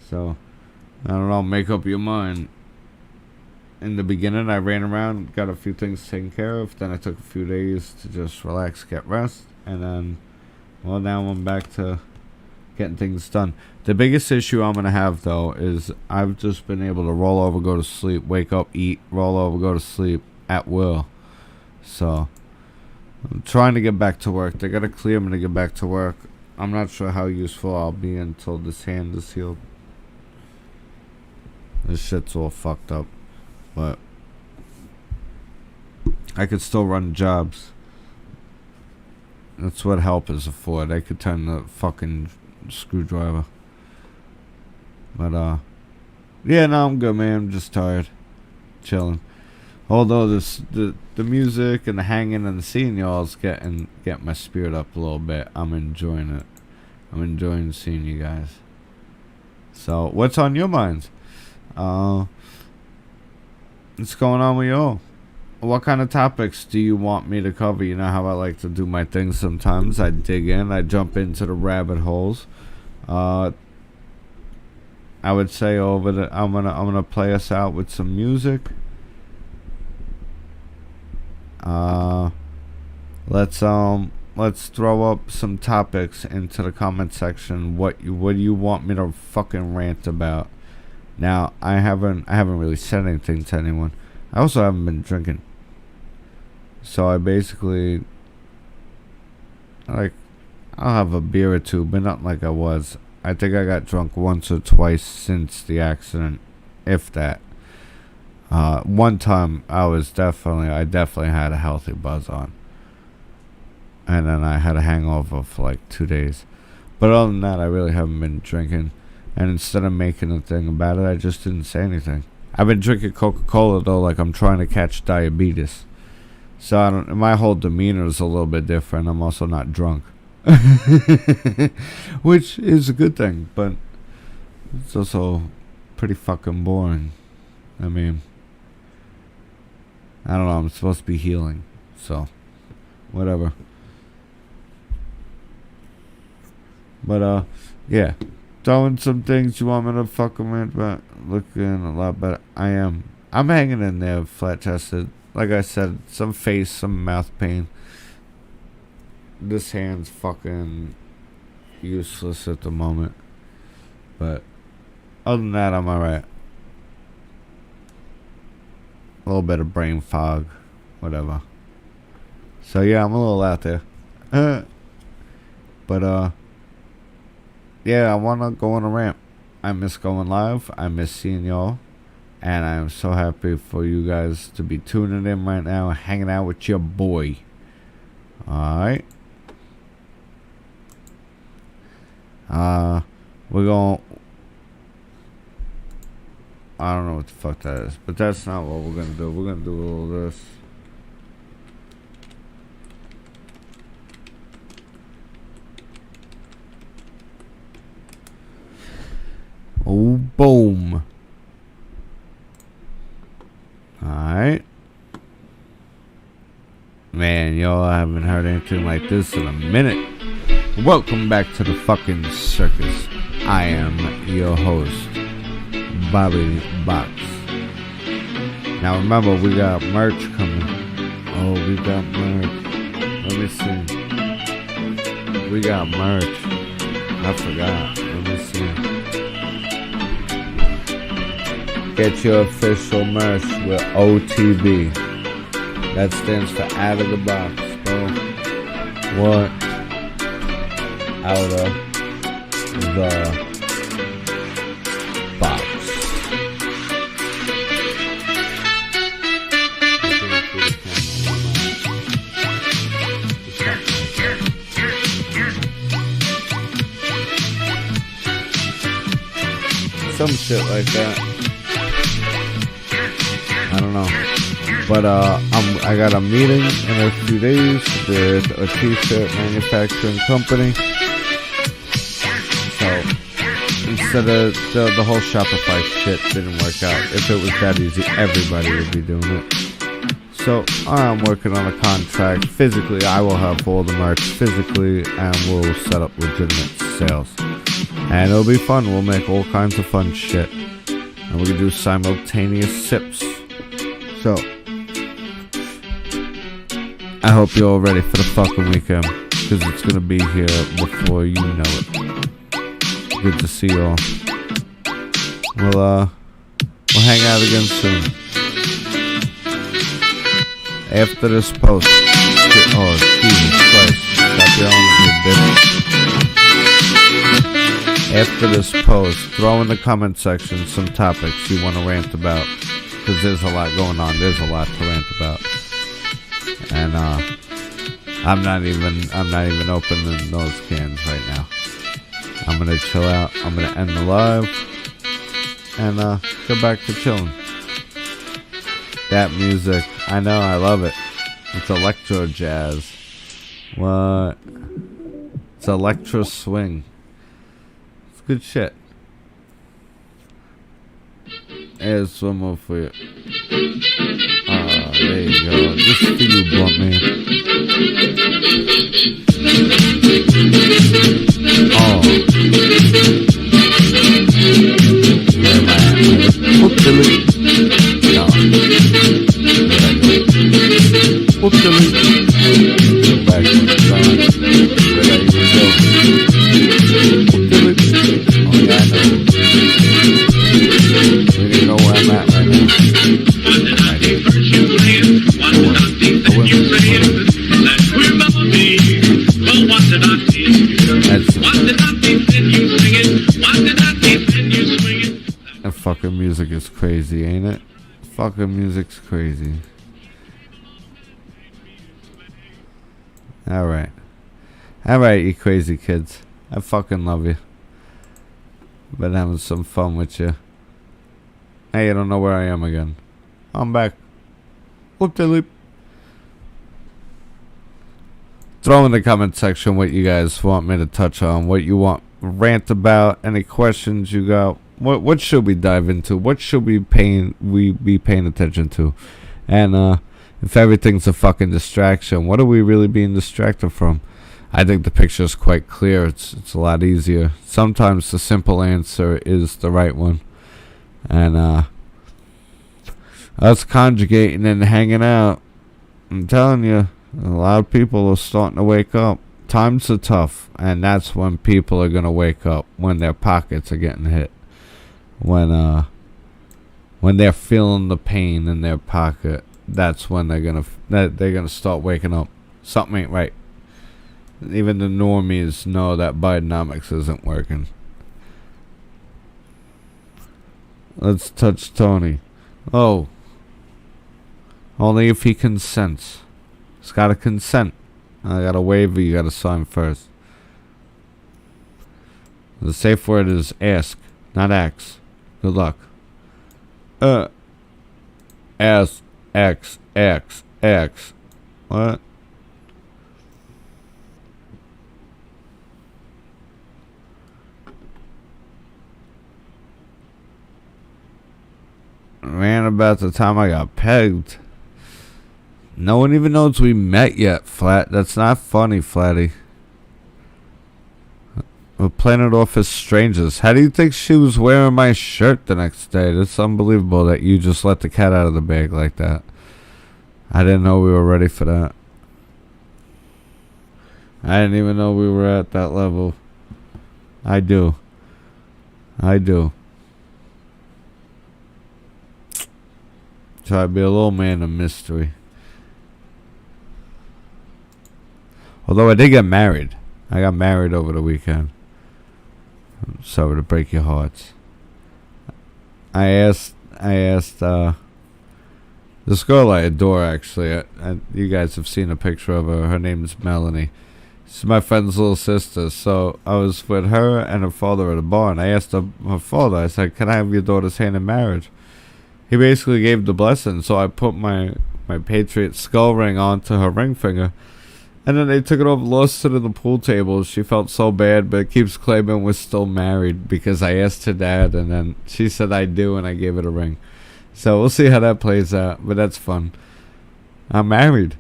So, I don't know, make up your mind. In the beginning, I ran around, got a few things taken care of, then I took a few days to just relax, get rest, and then, well, now I'm back to getting things done. The biggest issue I'm going to have, though, is I've just been able to roll over, go to sleep, wake up, eat, roll over, go to sleep at will. So, I'm trying to get back to work. They got to clear me to get back to work. I'm not sure how useful I'll be until this hand is healed. This shit's all fucked up. But I could still run jobs. That's what help is for. They could turn the fucking screwdriver. But yeah, no, I'm good, man. I'm just tired, chilling. Although the music and the hanging and the seeing y'all's get my spirit up a little bit. I'm enjoying it. I'm enjoying seeing you guys. So, what's on your minds? What's going on with y'all? What kind of topics do you want me to cover? You know how I like to do my things sometimes. I dig in. I jump into the rabbit holes. I would say I'm gonna play us out with some music. Let's throw up some topics into the comment section. What do you want me to fucking rant about? Now, I haven't really said anything to anyone. I also haven't been drinking. So I basically, I'll have a beer or two, but not like I was. I think I got drunk once or twice since the accident, if that. One time I definitely had a healthy buzz on. And then I had a hangover for like 2 days. But other than that, I really haven't been drinking. And instead of making a thing about it, I just didn't say anything. I've been drinking Coca-Cola, though, like I'm trying to catch diabetes. So my whole demeanor is a little bit different. I'm also not drunk. Which is a good thing, but it's also pretty fucking boring. I mean, I don't know, I'm supposed to be healing. So, whatever. But, yeah. Throwing some things you want me to fucking rant about. Looking a lot better. I'm hanging in there, flat chested. Like I said, some face, some mouth pain. This hand's fucking useless at the moment. But other than that, I'm alright. A little bit of brain fog. Whatever. So yeah, I'm a little out there. But yeah, I want to go on a rant. I miss going live. I miss seeing y'all. And I'm so happy for you guys to be tuning in right now and hanging out with your boy. Alright. We're going... I don't know what the fuck that is. But that's not what we're going to do. We're going to do a little of this. Oh, boom. Alright. Man, y'all, I haven't heard anything like this in a minute. Welcome back to the fucking circus. I am your host, Bobby Box. Now remember, we got merch coming. Oh, we got merch. Let me see. We got merch. I forgot. Let me see. Get your official merch with OTB. That stands for out of the box, bro. What? Out of the box. Some shit like that. I don't know. But I got a meeting in a few days with a t-shirt manufacturing company. So instead of the whole Shopify shit didn't work out. If it was that easy, everybody would be doing it. So I'm working on a contract. Physically, I will have all the merch physically, and we'll set up legitimate sales. And it'll be fun. We'll make all kinds of fun shit. And we can do simultaneous sips. So I hope you're all ready for the fucking weekend, because it's gonna be here before you know it. Good to see you all. We'll hang out again soon. After this post. Oh, Jesus Christ. Stop yelling at me, bitch. After this post, throw in the comment section some topics you want to rant about, because there's a lot going on. There's a lot to rant about. And I'm not even opening those cans right now. I'm gonna chill out. I'm gonna end the live and go back to chilling. That music, I know, I love it. It's electro jazz. What? It's electro swing. It's good shit. Here's one more for you. There you go. This is for you, blunt man. Oh. Where am I at? Whoop dilly. No. Whoop dilly. Come back. Where I even go? Whoop dilly. Oh yeah, I know. We didn't know where I'm at right now. That fucking music is crazy, ain't it? Fucking music's crazy. Alright. Alright, you crazy kids. I fucking love you. Been having some fun with you. Hey, I don't know where I am again. I'm back. Whoop de loop. Throw in the comment section what you guys want me to touch on, what you want rant about, any questions you got. What should we dive into? What should we be paying attention to? And if everything's a fucking distraction, what are we really being distracted from? I think the picture is quite clear. It's a lot easier. Sometimes the simple answer is the right one. And us conjugating and hanging out, I'm telling you, a lot of people are starting to wake up. Times are tough, and that's when people are going to wake up, when their pockets are getting hit. When they're feeling the pain in their pocket, that's when they're gonna start waking up. Something ain't right. Even the normies know that Bidenomics isn't working. Let's touch Tony. Oh. Only if he consents. He's gotta consent. I got a waiver you gotta sign first. The safe word is ask, not ax. Good luck. Ask, X, X, X. What? Ran about the time I got pegged. No one even knows we met yet, Flat. That's not funny, Flatty. We're playing it off as strangers. How do you think she was wearing my shirt the next day? It's unbelievable that you just let the cat out of the bag like that. I didn't know we were ready for that. I didn't even know we were at that level. I do. Try to be a little man of mystery. Although I did get married. I got married over the weekend. I'm sorry to break your hearts. I asked this girl I adore, actually. You guys have seen a picture of her. Her name's Melanie. She's my friend's little sister. So I was with her and her father at a bar, and I asked her father, I said, can I have your daughter's hand in marriage? He basically gave the blessing, so I put my Patriot skull ring onto her ring finger. And then they took it off, lost it in the pool table. She felt so bad, but keeps claiming we're still married because I asked her dad, and then she said I do, and I gave it a ring. So we'll see how that plays out, but that's fun. I'm married.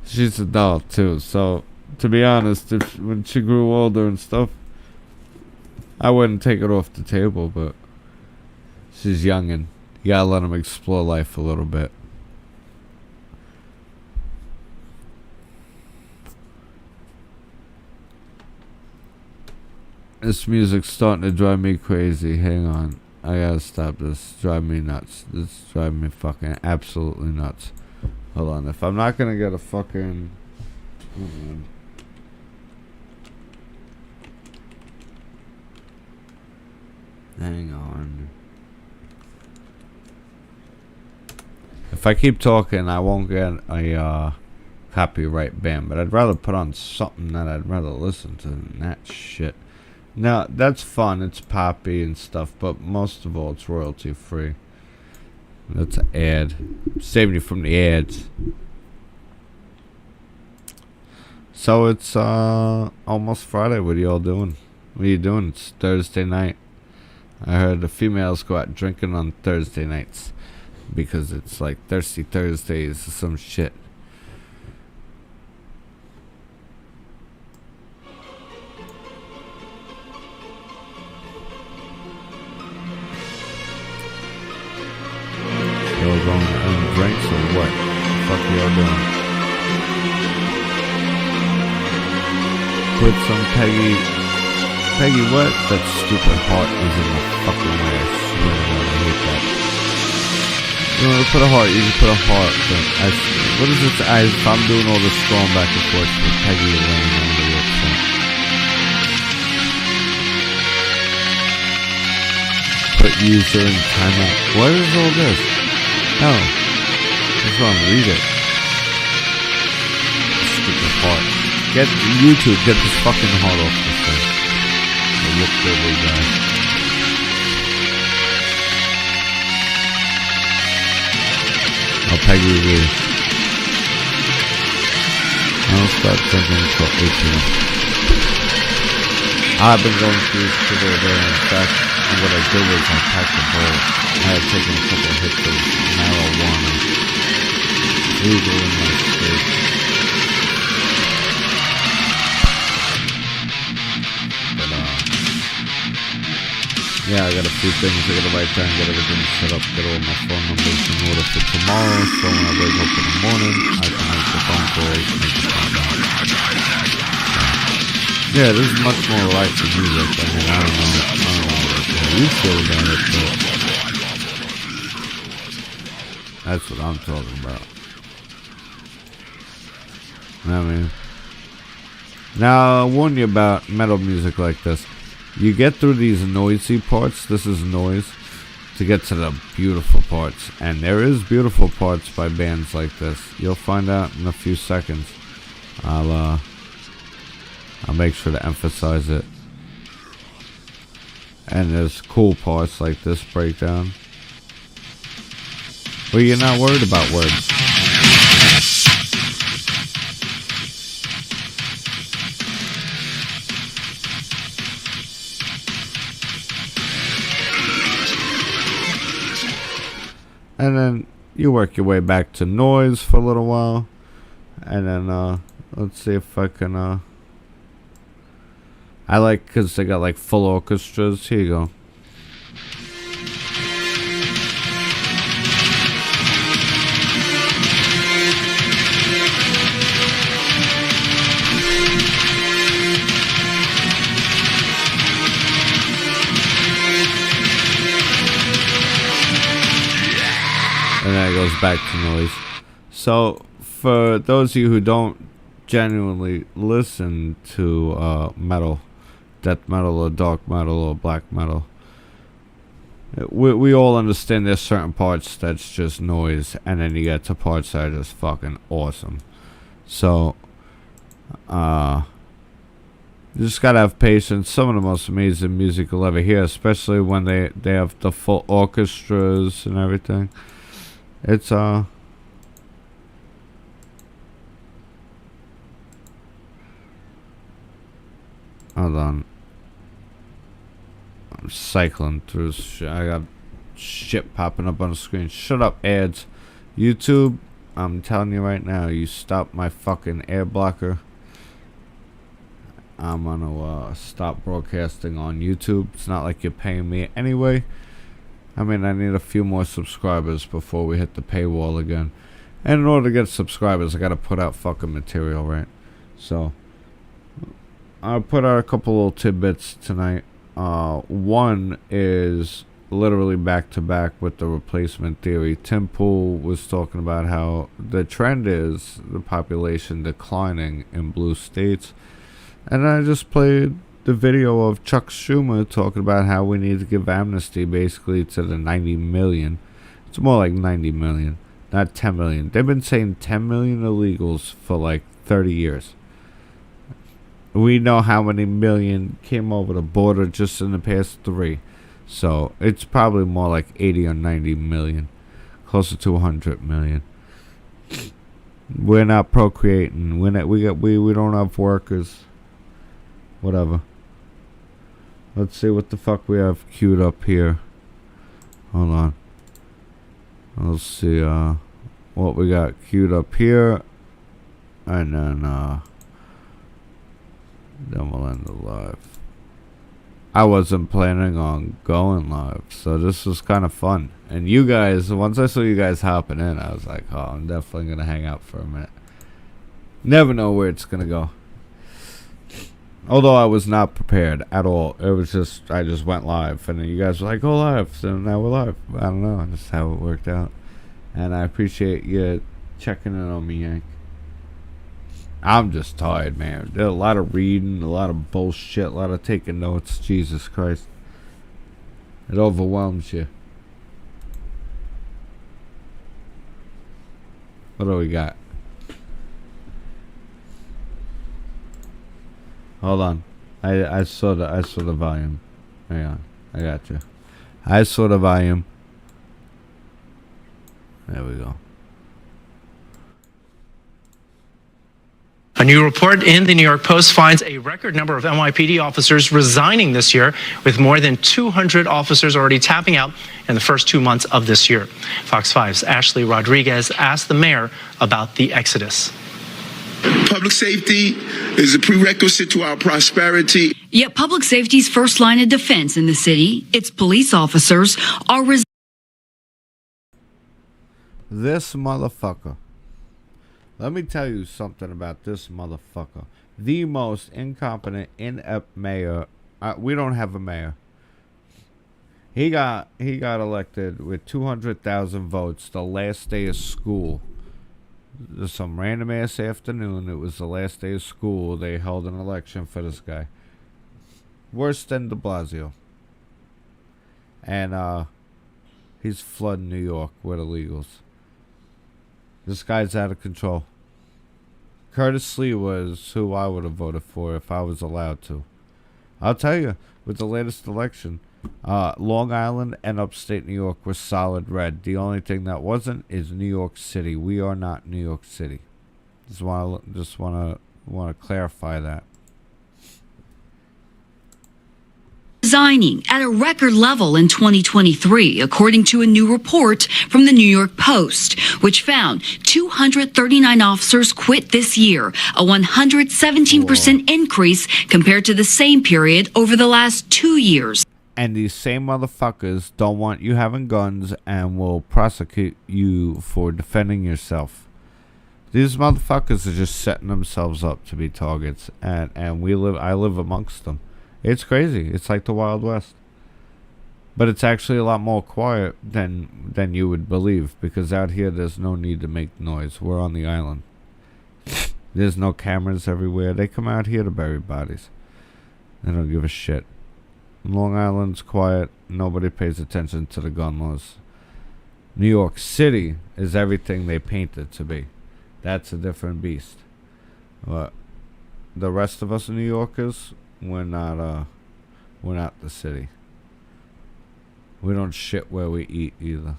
She's a doll, too. So, to be honest, when she grew older and stuff, I wouldn't take it off the table, but she's young, and you gotta let them explore life a little bit. This music's starting to drive me crazy. Hang on. I gotta stop this. Drive me nuts. This drive me fucking absolutely nuts. Hold on. If I'm not gonna get a fucking... Hang on. If I keep talking, I won't get a copyright ban. But I'd rather put on something that I'd rather listen to than that shit. Now, that's fun. It's poppy and stuff, but most of all, it's royalty free. That's an ad. Saving you from the ads. So it's almost Friday. What are y'all doing? What are you doing? It's Thursday night. I heard the females go out drinking on Thursday nights because it's like Thirsty Thursdays or some shit. Y'all going and drinks or what? The fuck y'all doing? Put some Peggy what? That stupid heart is in the fucking way. I swear to God, I hate that. You know, put a heart, you can put a heart, but what is it? If I'm doing all this strong back and forth with Peggy and Levin on the website. Put user in timeout. What is all this? No. What's wrong? Read it. Stupid heart. Get YouTube, get this fucking heart off this thing. It looks really bad. Oh, Peggy Lee. I'll start drinking until 8 p.m. I've been going through this today. In fact, what I did was I packed a bowl. I had taken a couple of hits of marijuana. Legal in my state. But, yeah, I got a few things I gotta write down, get everything set up, get all my phone numbers in order for tomorrow, so when I wake up in the morning, I can make the phone calls and make the phone calls. Yeah, this is much more light than music. I mean, I don't know how you feel about it, but that's what I'm talking about. I mean, now I warn you about metal music like this. You get through these noisy parts, this is noise, to get to the beautiful parts. And there is beautiful parts by bands like this. You'll find out in a few seconds. I'll make sure to emphasize it. And there's cool parts like this breakdown, where you're not worried about words. And then you work your way back to noise for a little while. And then, let's see if I can, I like because they got like full orchestras. Here you go. And then it goes back to noise. So, for those of you who don't genuinely listen to metal, death metal or dark metal or black metal, we all understand there's certain parts that's just noise, and then you get to parts that are just fucking awesome. So, you just gotta have patience. Some of the most amazing music you'll ever hear, especially when they have the full orchestras and everything. It's hold on. I'm cycling through shit. I got shit popping up on the screen. Shut up, ads. YouTube, I'm telling you right now, you stop my fucking ad blocker. I'm gonna stop broadcasting on YouTube. It's not like you're paying me anyway. I mean, I need a few more subscribers before we hit the paywall again. And in order to get subscribers, I gotta put out fucking material, right? So, I'll put out a couple little tidbits tonight. One is literally back to back with the replacement theory. Tim Pool was talking about how the trend is the population declining in blue states. And I just played the video of Chuck Schumer talking about how we need to give amnesty basically to the 90 million. It's more like 90 million, not 10 million. They've been saying 10 million illegals for like 30 years. We know how many million came over the border just in the past 3. So it's probably more like 80 or 90 million. Closer to 100 million. We're not procreating. We don't have workers. Whatever. Let's see what the fuck we have queued up here. Hold on. Let's see what we got queued up here. And then we'll end the live. I wasn't planning on going live, so this was kind of fun. And you guys, once I saw you guys hopping in, I was like, oh, I'm definitely going to hang out for a minute. Never know where it's going to go. Although I was not prepared at all. It was just, I just went live. And then you guys were like, go live. So now we're live. I don't know. That's how it worked out. And I appreciate you checking in on me, Yank. I'm just tired, man. Did a lot of reading, a lot of bullshit, a lot of taking notes. Jesus Christ. It overwhelms you. What do we got? Hold on. I saw the volume. Hang on. I got you. I saw the volume. There we go. A new report in the New York Post finds a record number of NYPD officers resigning this year, with more than 200 officers already tapping out in the first 2 months of this year. Fox 5's Ashley Rodriguez asked the mayor about the exodus. Public safety is a prerequisite to our prosperity. Yet public safety's first line of defense in the city, its police officers, are This motherfucker. Let me tell you something about this motherfucker. The most incompetent, inept mayor. We don't have a mayor. He got elected with 200,000 votes the last day of school. Some random ass afternoon. It was the last day of school. They held an election for this guy. Worse than de Blasio. And he's flooding New York with illegals. This guy's out of control. Curtis Lee was who I would have voted for if I was allowed to. I'll tell you, with the latest election, Long Island and upstate New York were solid red. The only thing that wasn't is New York City. We are not New York City. Just want to clarify that. resigning at a record level in 2023, according to a new report from the New York Post, which found 239 officers quit this year, a 117% increase compared to the same period over the last 2 years. And these same motherfuckers don't want you having guns and will prosecute you for defending yourself. These motherfuckers are just setting themselves up to be targets, and I live amongst them. It's crazy. It's like the Wild West. But it's actually a lot more quiet than you would believe, because out here there's no need to make noise. We're on the island. There's no cameras everywhere. They come out here to bury bodies. They don't give a shit. Long Island's quiet. Nobody pays attention to the gun laws. New York City is everything they paint it to be. That's a different beast. But the rest of us New Yorkers, we're not the city. We don't shit where we eat either.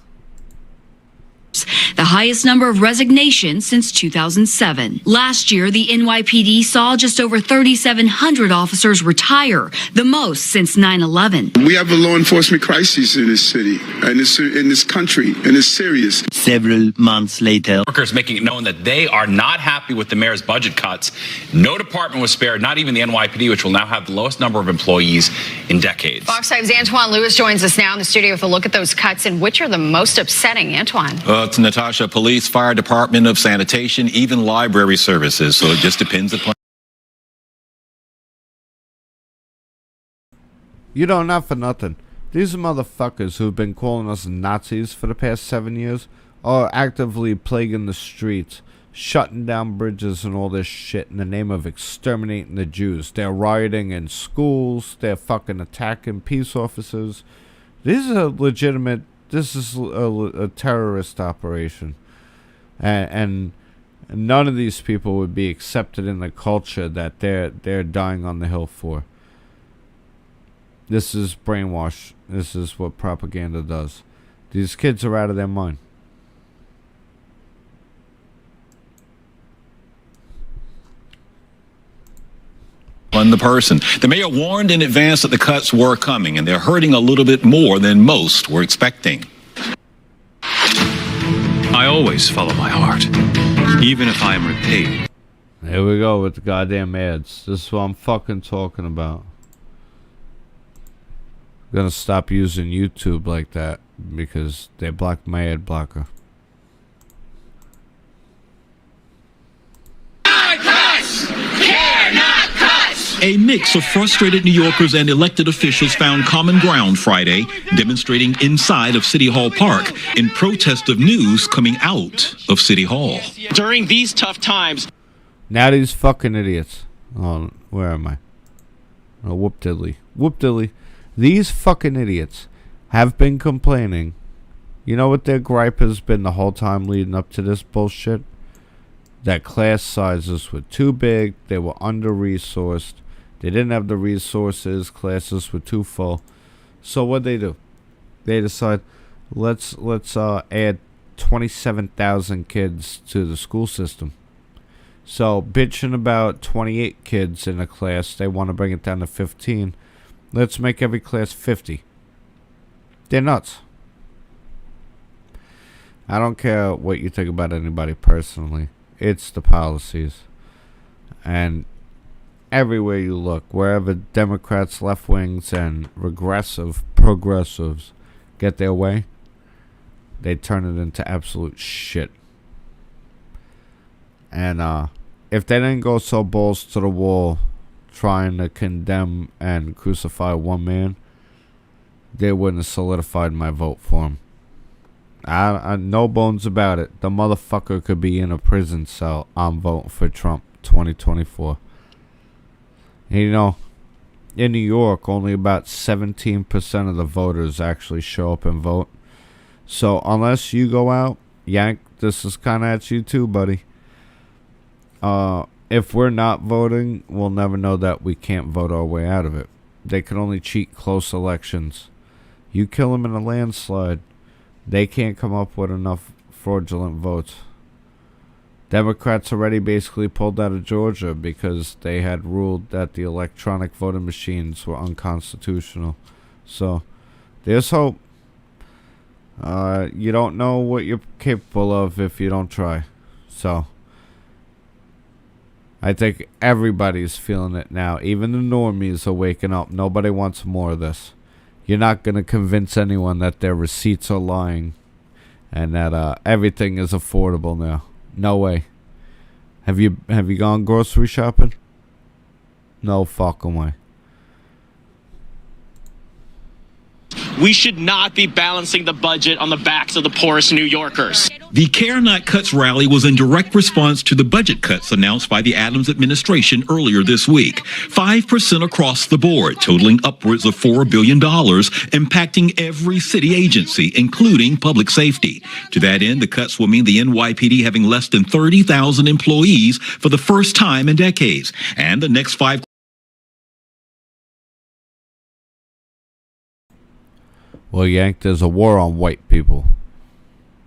The highest number of resignations since 2007. Last year, the NYPD saw just over 3,700 officers retire, the most since 9/11. We have a law enforcement crisis in this city, and in this country, and it's serious. Several months later, workers making it known that they are not happy with the mayor's budget cuts. No department was spared, not even the NYPD, which will now have the lowest number of employees in decades. Fox 5's Antoine Lewis joins us now in the studio with a look at those cuts and which are the most upsetting. Antoine. It's Natasha, police, fire department of sanitation, even library services. So it just depends upon. You know, not for nothing. These motherfuckers who've been calling us Nazis for the past 7 years are actively plaguing the streets, shutting down bridges and all this shit in the name of exterminating the Jews. They're rioting in schools. They're fucking attacking peace officers. This is a terrorist operation. And none of these people would be accepted in the culture that they're dying on the hill for. This is brainwash. This is what propaganda does. These kids are out of their mind. On the person. The mayor warned in advance that the cuts were coming, and they're hurting a little bit more than most were expecting. I always follow my heart, even if I am repaid. Here we go with the goddamn ads. This is what I'm fucking talking about. I'm gonna stop using YouTube like that because they blocked my ad blocker. A mix of frustrated New Yorkers and elected officials found common ground Friday, demonstrating inside of City Hall Park in protest of news coming out of City Hall. During these tough times. Now these fucking idiots. Oh, where am I? Oh, whoop diddly. Whoop diddly. These fucking idiots have been complaining. You know what their gripe has been the whole time leading up to this bullshit? That class sizes were too big. They were under-resourced. They didn't have the resources. Classes were too full. So what they do? They decide, let's add 27,000 kids to the school system. So bitching about 28 kids in a class, they want to bring it down to 15. Let's make every class 50. They're nuts. I don't care what you think about anybody personally. It's the policies. And everywhere you look, wherever Democrats, left wings, and progressives get their way, they turn it into absolute shit. And if they didn't go so balls to the wall trying to condemn and crucify one man, they wouldn't have solidified my vote for him. I no bones about it. The motherfucker could be in a prison cell. I'm voting for Trump 2024. And you know, in New York, only about 17% of the voters actually show up and vote. So unless you go out, Yank, this is kind of at you too, buddy. If we're not voting, we'll never know that we can't vote our way out of it. They can only cheat close elections. You kill them in a landslide, they can't come up with enough fraudulent votes. Democrats already basically pulled out of Georgia because they had ruled that the electronic voting machines were unconstitutional. So, there's hope. You don't know what you're capable of if you don't try. So, I think everybody's feeling it now. Even the normies are waking up. Nobody wants more of this. You're not going to convince anyone that their receipts are lying and that everything is affordable now. No way. Have you gone grocery shopping? No fucking way. We should not be balancing the budget on the backs of the poorest New Yorkers. The Care Not Cuts rally was in direct response to the budget cuts announced by the Adams administration earlier this week. 5% across the board, totaling upwards of $4 billion, impacting every city agency, including public safety. To that end, the cuts will mean the NYPD having less than 30,000 employees for the first time in decades. And the next 5... Well, Yank, there's a war on white people.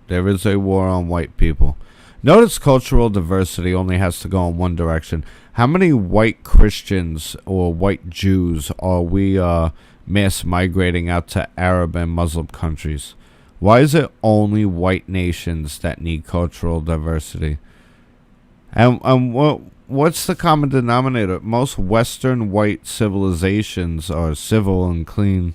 There is a war on white people. Notice cultural diversity only has to go in one direction. How many white Christians or white Jews are we mass migrating out to Arab and Muslim countries? Why is it only white nations that need cultural diversity? And what's the common denominator? Most Western white civilizations are civil and clean.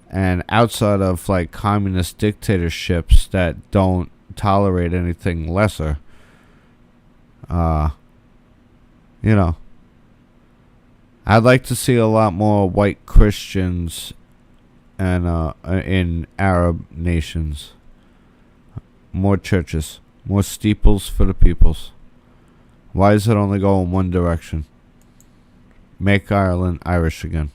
And outside of like communist dictatorships that don't tolerate anything lesser, I'd like to see a lot more white Christians and in Arab nations. More churches, more steeples for the peoples. Why does it only go in one direction? Make Ireland Irish again.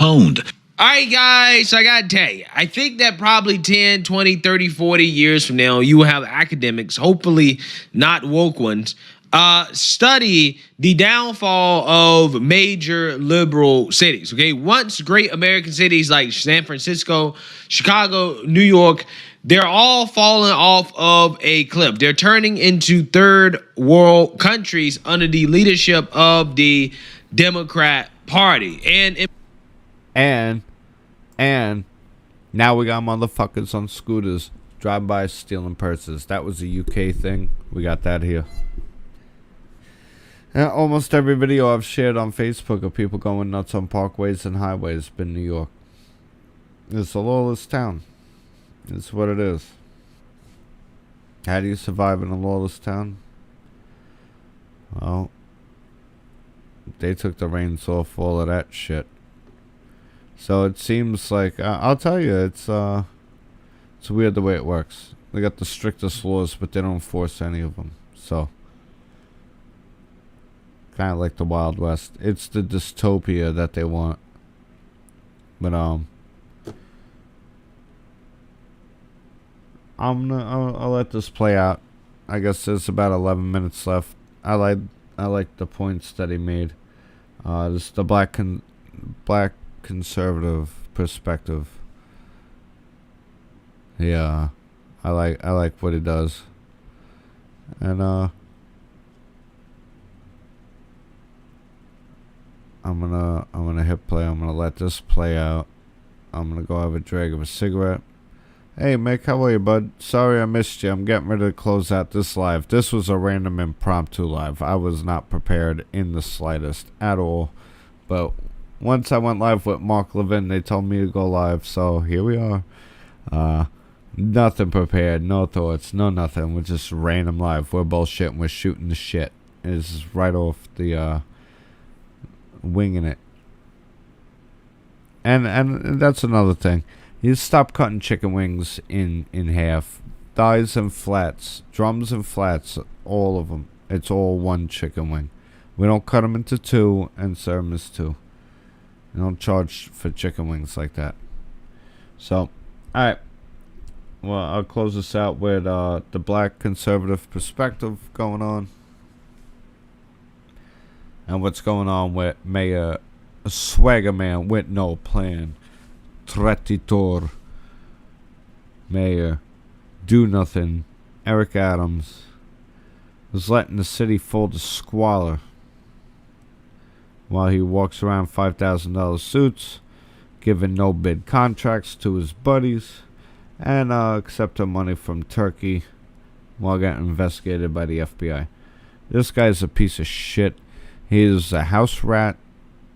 All right, guys, I gotta tell you, I think that probably 10, 20, 30, 40 years from now, you will have academics, hopefully not woke ones, study the downfall of major liberal cities, okay? Once great American cities like San Francisco, Chicago, New York, they're all falling off of a cliff. They're turning into third world countries under the leadership of the Democrat Party. And now we got motherfuckers on scooters driving by stealing purses. That was a UK thing. We got that here. And almost every video I've shared on Facebook of people going nuts on parkways and highways has been New York. It's a lawless town. It's what it is. How do you survive in a lawless town? Well, they took the reins off all of that shit. So it seems like I'll tell you, it's weird the way it works. They got the strictest laws, but they don't enforce any of them. So kind of like the Wild West. It's the dystopia that they want. But I'll let this play out. I guess there's about 11 minutes left. I like the points that he made. This is the black conservative perspective. Yeah, I like what he does. And I'm gonna hit play. I'm gonna let this play out. I'm gonna go have a drag of a cigarette. Hey Mick, how are you, bud? Sorry I missed you. I'm getting ready to close out this live. This was a random impromptu live. I was not prepared in the slightest at all. But once I went live with Mark Levin, they told me to go live, so here we are. Nothing prepared, no thoughts, no nothing. We're just random live. We're bullshitting, we're shooting the shit. This is right off the winging it. And that's another thing. You stop cutting chicken wings in half. Thighs and flats, drums and flats, all of them. It's all one chicken wing. We don't cut them into two and serve them as two. We don't charge for chicken wings like that. So, alright. Well, I'll close this out with the black conservative perspective going on. And what's going on with Mayor Swagger Man with no plan. Traditor. Mayor. Do nothing. Eric Adams is letting the city fall to squalor while he walks around $5,000 suits, giving no-bid contracts to his buddies, and accepting money from Turkey while getting investigated by the FBI. This guy's a piece of shit. He is a house rat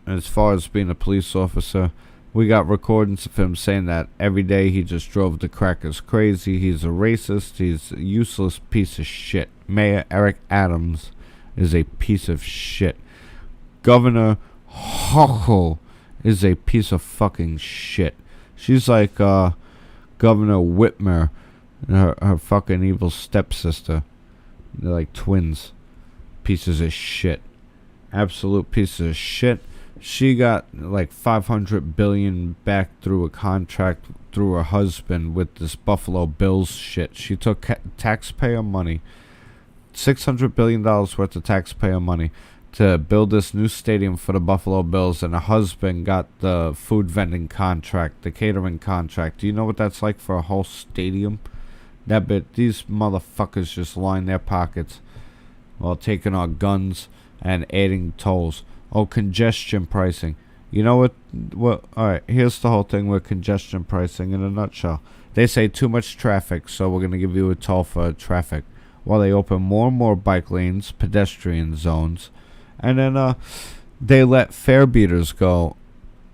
as far as being a police officer. We got recordings of him saying that every day he just drove the crackers crazy. He's a racist. He's a useless piece of shit. Mayor Eric Adams is a piece of shit. Governor Hochul is a piece of fucking shit. She's like Governor Whitmer, her fucking evil stepsister. They're like twins. Pieces of shit. Absolute pieces of shit. She got like $500 billion back through a contract through her husband with this Buffalo Bills shit. She took taxpayer money, $600 billion worth of taxpayer money, to build this new stadium for the Buffalo Bills, and her husband got the food vending contract, the catering contract. Do you know what that's like for a whole stadium? These motherfuckers just line their pockets while taking our guns and adding tolls. Oh, congestion pricing. You know what? Alright, here's the whole thing with congestion pricing in a nutshell. They say too much traffic, so we're going to give you a toll for traffic. While they open more and more bike lanes, pedestrian zones, and then they let fare beaters go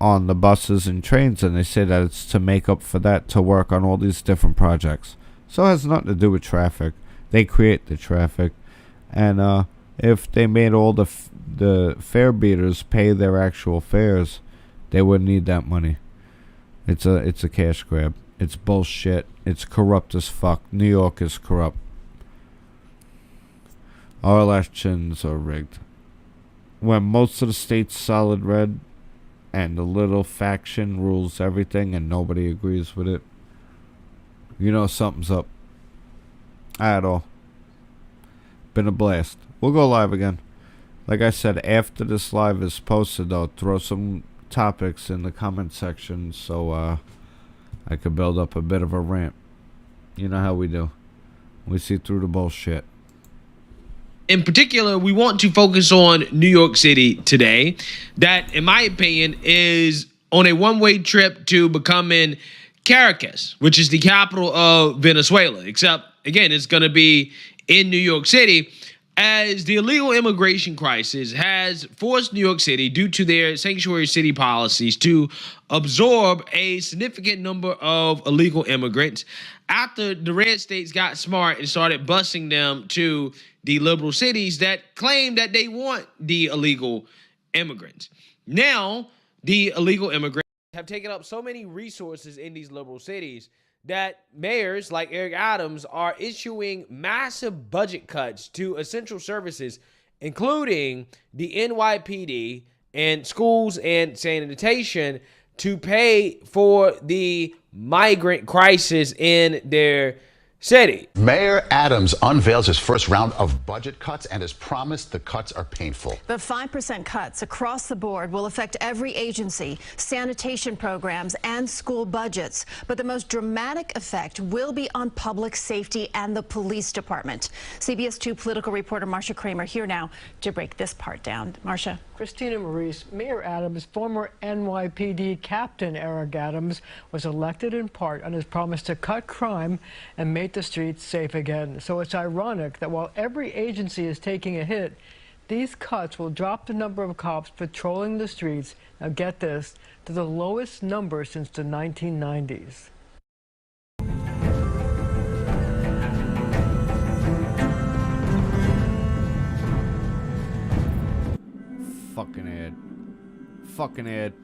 on the buses and trains, and they say that it's to make up for that, to work on all these different projects. So it has nothing to do with traffic. They create the traffic, and if they made all the fare beaters pay their actual fares, they wouldn't need that money. It's a cash grab. It's bullshit. It's corrupt as fuck. New York is corrupt. Our elections are rigged. When most of the state's solid red and the little faction rules everything and nobody agrees with it, you know something's up. At all. Been a blast. We'll go live again. Like I said, after this live is posted, though, throw some topics in the comment section so I could build up a bit of a rant. You know how we do. We see through the bullshit. In particular, we want to focus on New York City today. That, in my opinion, is on a one-way trip to becoming Caracas, which is the capital of Venezuela. Except, again, it's going to be in New York City, as the illegal immigration crisis has forced New York City, due to their sanctuary city policies, to absorb a significant number of illegal immigrants after the red states got smart and started busing them to the liberal cities that claim that they want the illegal immigrants. Now, the illegal immigrants have taken up so many resources in these liberal cities that mayors like Eric Adams are issuing massive budget cuts to essential services, including the NYPD and schools and sanitation, to pay for the migrant crisis in their city. Mayor Adams unveils his first round of budget cuts and has promised the cuts are painful. The 5% cuts across the board will affect every agency, sanitation programs, and school budgets. But the most dramatic effect will be on public safety and the police department. CBS 2 political reporter Marcia Kramer here now to break this part down. Marcia. Christina Maurice, Mayor Adams' former NYPD captain Eric Adams was elected in part on his promise to cut crime and make the streets safe again. So it's ironic that while every agency is taking a hit, these cuts will drop the number of cops patrolling the streets, now get this, to the lowest number since the 1990s. Fucking Ed. Fucking Ed.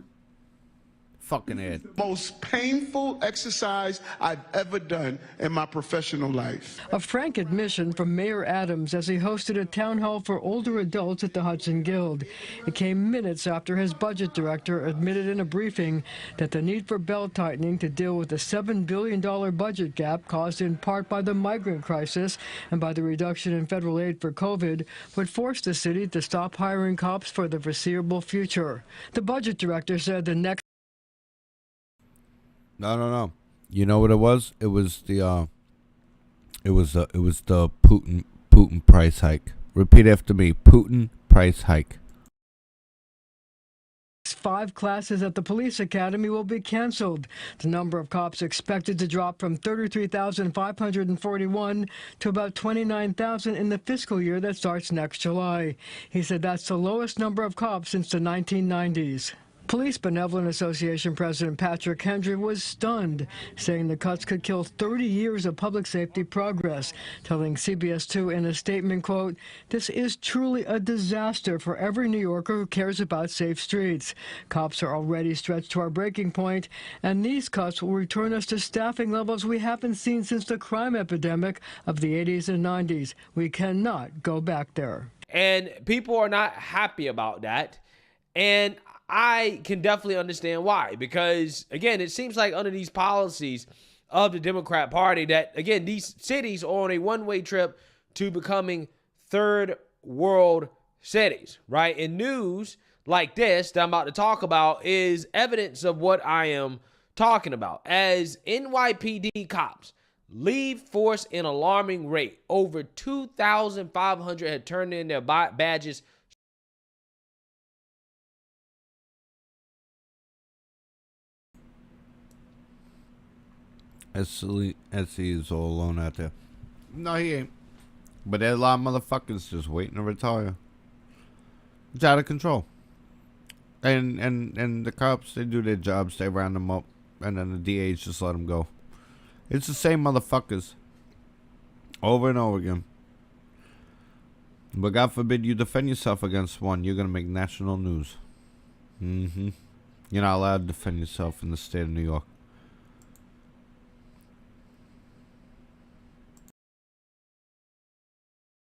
Fucking Ed. Most painful exercise I've ever done in my professional life. A frank admission from Mayor Adams as he hosted a town hall for older adults at the Hudson Guild. It came minutes after his budget director admitted in a briefing that the need for belt tightening to deal with the $7 billion budget gap caused in part by the migrant crisis and by the reduction in federal aid for COVID would force the city to stop hiring cops for the foreseeable future. The budget director said the next No. You know what it was? It was It was the Putin price hike. Repeat after me. Putin price hike. 5 classes at the police academy will be canceled. The number of cops expected to drop from 33,541 to about 29,000 in the fiscal year that starts next July. He said that's the lowest number of cops since the 1990s. Police Benevolent Association President Patrick Hendry was stunned, saying the cuts could kill 30 years of public safety progress, telling CBS 2 in a statement, quote, "This is truly a disaster for every New Yorker who cares about safe streets. Cops are already stretched to our breaking point, and these cuts will return us to staffing levels we haven't seen since the crime epidemic of the 80s and 90s. We cannot go back there." And people are not happy about that. And I can definitely understand why, because, again, it seems like under these policies of the Democrat Party that, again, these cities are on a one-way trip to becoming third world cities, right? And news like this that I'm about to talk about is evidence of what I am talking about. As NYPD cops leave force in alarming rate, over 2,500 had turned in their badges. SC is all alone out there. No, he ain't. But there's a lot of motherfuckers just waiting to retire. It's out of control. And the cops, they do their jobs, they round them up, and then the DAs just let them go. It's the same motherfuckers. Over and over again. But God forbid you defend yourself against one, you're going to make national news. You're not allowed to defend yourself in the state of New York.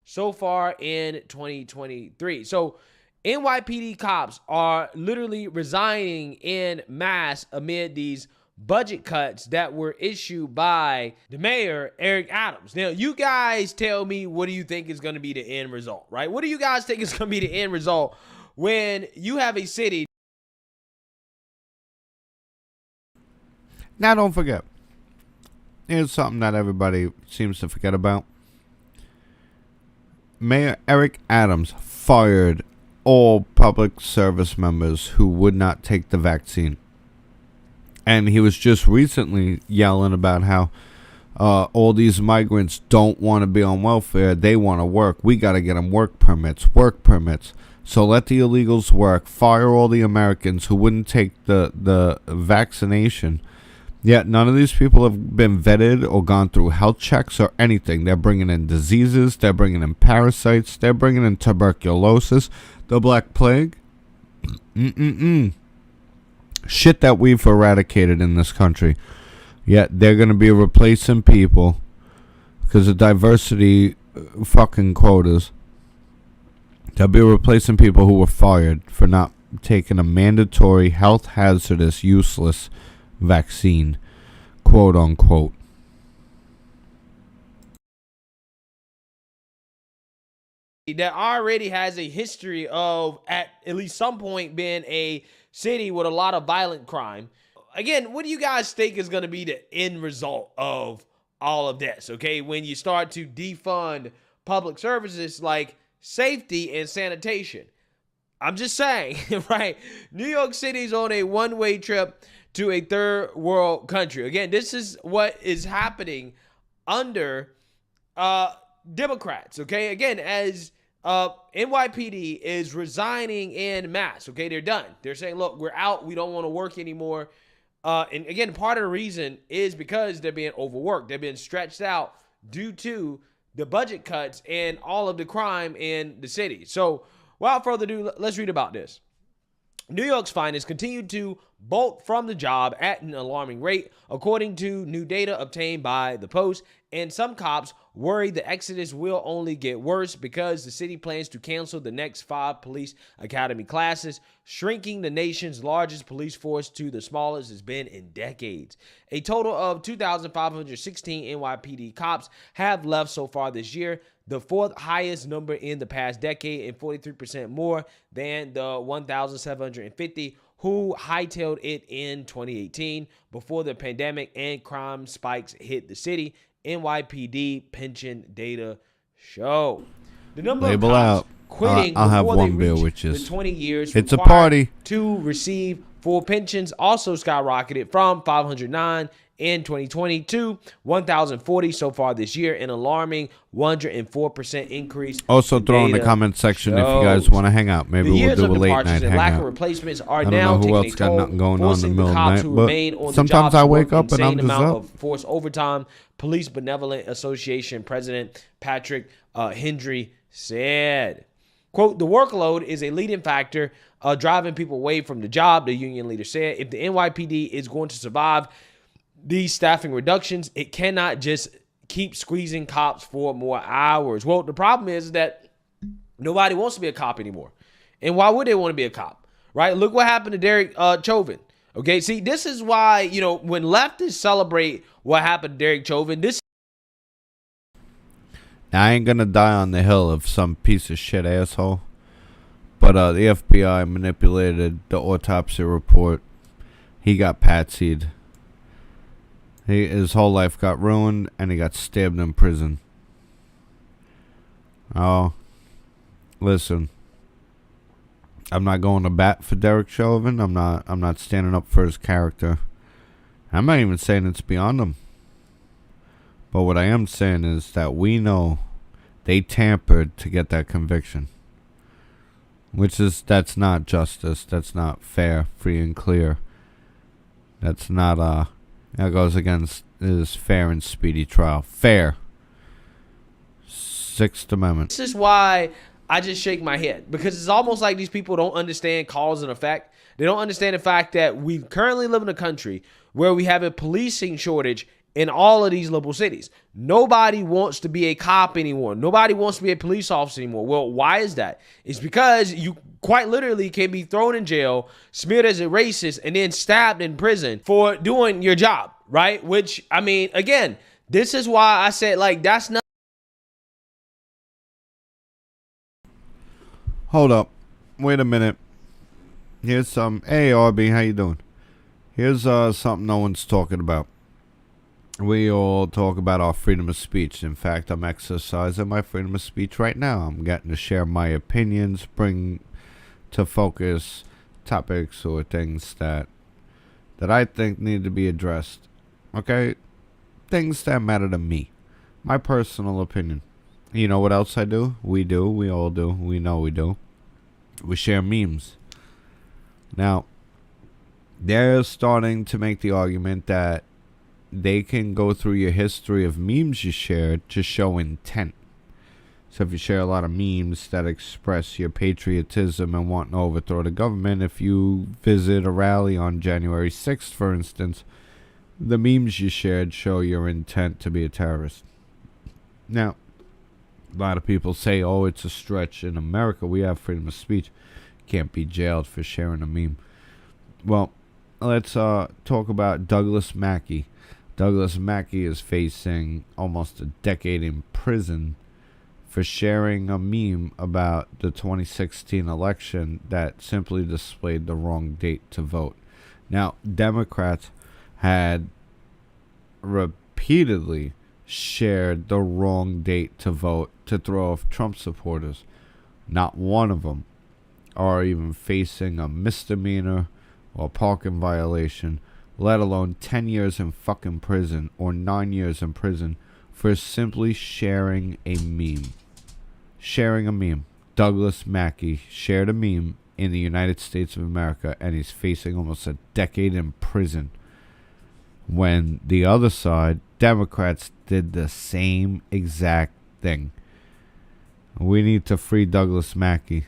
So far in 2023. So NYPD cops are literally resigning in mass amid these budget cuts that were issued by the mayor, Eric Adams. Now, you guys tell me, what do you think is going to be the end result, right? What do you guys think is going to be the end result when you have a city? Now, don't forget, here's something that everybody seems to forget about. Mayor Eric Adams fired all public service members who would not take the vaccine. And he was just recently yelling about how all these migrants don't want to be on welfare. They want to work. We got to get them work permits. So let the illegals work. Fire all the Americans who wouldn't take the vaccination. Yet none of these people have been vetted or gone through health checks or anything. They're bringing in diseases. They're bringing in parasites. They're bringing in tuberculosis, the Black Plague. Shit that we've eradicated in this country. Yet they're going to be replacing people because of diversity fucking quotas. They'll be replacing people who were fired for not taking a mandatory, health hazardous, useless vaccine, quote unquote. That already has a history of at least some point being a city with a lot of violent crime. Again, what do you guys think is going to be the end result of all of this? Okay, when you start to defund public services like safety and sanitation. I'm just saying, right? New York City's on a one-way trip to a third world country. Again, this is what is happening under Democrats, okay? Again, as NYPD is resigning en masse, okay? They're done. They're saying, look, we're out. We don't want to work anymore. And again, part of the reason is because they're being overworked. They're being stretched out due to the budget cuts and all of the crime in the city. So without further ado, let's read about this. New York's finest continued to bolt from the job at an alarming rate, according to new data obtained by the Post, and some cops worry the exodus will only get worse because the city plans to cancel the next 5 police academy classes, shrinking the nation's largest police force to the smallest it's been in decades. A total of 2,516 NYPD cops have left so far this year, the 4th highest number in the past decade and 43% more than the 1,750 who hightailed it in 2018 before the pandemic and crime spikes hit the city. NYPD pension data show. The number Label of cops out. quitting I'll have before one they beer, reach which the is 20 years it's a required party to receive full pensions also skyrocketed from 509 in 2020 to 1,040 so far this year, an alarming 104% increase. Also, throw in the comment section if you guys want to hang out. Maybe we'll do a late night and lack of hangout. replacements are I don't now know who taking else a got toll, nothing going on in the forcing middle of the cops night, who but remain on the sometimes job I to wake work up and I'm insane just amount up. of forced overtime. Police Benevolent Association President Patrick Hendry said, quote, the workload is a leading factor driving people away from the job, the union leader said. If the NYPD is going to survive these staffing reductions, it cannot just keep squeezing cops for more hours. Well, the problem is that nobody wants to be a cop anymore. And why would they want to be a cop, right? Look what happened to Derek Chauvin. Okay, see, this is why, when leftists celebrate what happened to Derek Chauvin, this. Now, I ain't gonna die on the hill of some piece of shit asshole. But the FBI manipulated the autopsy report. He got patsied. His whole life got ruined, and he got stabbed in prison. Oh, listen. I'm not going to bat for Derek Chauvin. I'm not standing up for his character. I'm not even saying it's beyond him. But what I am saying is that we know they tampered to get that conviction. That's not justice. That's not fair, free, and clear. That's not, that goes against his fair and speedy trial. Fair. Sixth Amendment. This is why I just shake my head, because it's almost like these people don't understand cause and effect. They don't understand the fact that we currently live in a country where we have a policing shortage in all of these liberal cities. Nobody wants to be a cop anymore. Nobody wants to be a police officer anymore. Well, why is that? It's because you quite literally can be thrown in jail, smeared as a racist, and then stabbed in prison for doing your job, right? Which, I mean, again, this is why I said, that's not. Hold up. Wait a minute. Here's some. Hey, RB, how you doing? Here's something no one's talking about. We all talk about our freedom of speech. In fact, I'm exercising my freedom of speech right now. I'm getting to share my opinions, bring to focus topics or things that I think need to be addressed. Okay? Things that matter to me. My personal opinion. You know what else I do? We do. We all do. We know we do. We share memes. Now, they're starting to make the argument that they can go through your history of memes you shared to show intent. So if you share a lot of memes that express your patriotism and want to overthrow the government, if you visit a rally on January 6th, for instance, the memes you shared show your intent to be a terrorist. Now, a lot of people say, oh, it's a stretch. In America, we have freedom of speech. Can't be jailed for sharing a meme. Well, let's talk about Douglas Mackey. Douglas Mackey is facing almost a decade in prison for sharing a meme about the 2016 election that simply displayed the wrong date to vote. Now, Democrats had repeatedly shared the wrong date to vote to throw off Trump supporters. Not one of them are even facing a misdemeanor or parking violation, let alone 10 years in fucking prison or 9 years in prison for simply sharing a meme. Sharing a meme. Douglas Mackey shared a meme in the United States of America, and he's facing almost a decade in prison. When the other side, Democrats, did the same exact thing. We need to free Douglas Mackey.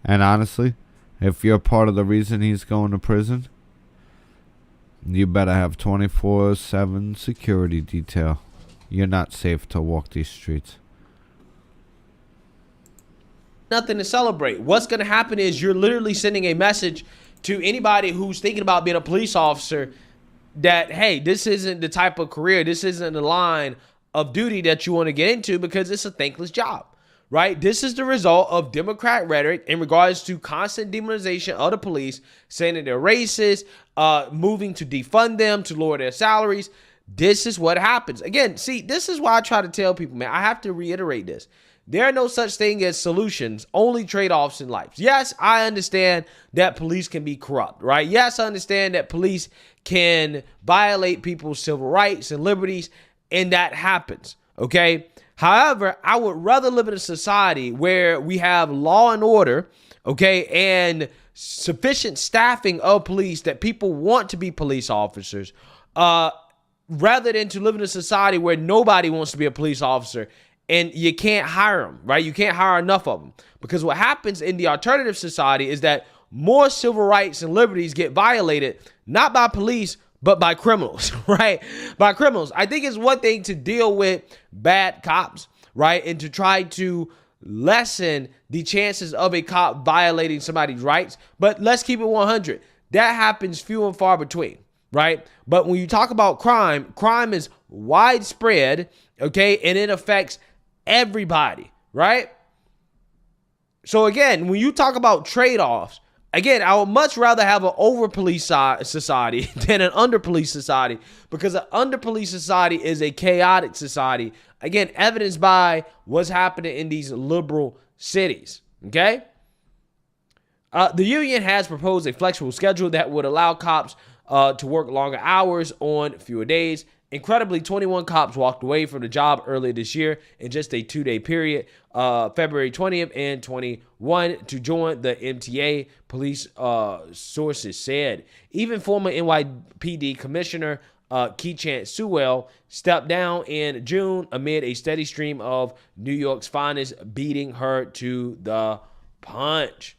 And honestly, if you're part of the reason he's going to prison, you better have 24/7 security detail. You're not safe to walk these streets. Nothing to celebrate. What's going to happen is you're literally sending a message to anybody who's thinking about being a police officer that, hey, this isn't the type of career, this isn't the line of duty that you want to get into because it's a thankless job, right? This is the result of Democrat rhetoric in regards to constant demonization of the police, saying that they're racist, moving to defund them, to lower their salaries. this is what happens. Again, see, this is why I try to tell people, man, I have to reiterate this. There are no such thing as solutions, only trade-offs in life. Yes, I understand that police can be corrupt, right? Yes, I understand that police can violate people's civil rights and liberties, and that happens, okay? However, I would rather live in a society where we have law and order, okay, and sufficient staffing of police that people want to be police officers, rather than to live in a society where nobody wants to be a police officer and you can't hire them, right? You can't hire enough of them. Because what happens in the alternative society is that more civil rights and liberties get violated, not by police, but by criminals, right? By criminals. I think it's one thing to deal with bad cops, right? And to try to lessen the chances of a cop violating somebody's rights. But let's keep it 100. That happens few and far between, right? But when you talk about crime, crime is widespread, okay? And it affects everybody, right? So again, when you talk about trade-offs, again, I would much rather have an over-police society than an under-police society, because an under-police society is a chaotic society, again, evidenced by what's happening in these liberal cities, okay? The union has proposed a flexible schedule that would allow cops to work longer hours on fewer days. Incredibly, 21 cops walked away from the job earlier this year in just a 2-day period, February 20th and 21, to join the MTA, police sources said. Even former NYPD Commissioner Keechant Sewell stepped down in June amid a steady stream of New York's finest beating her to the punch.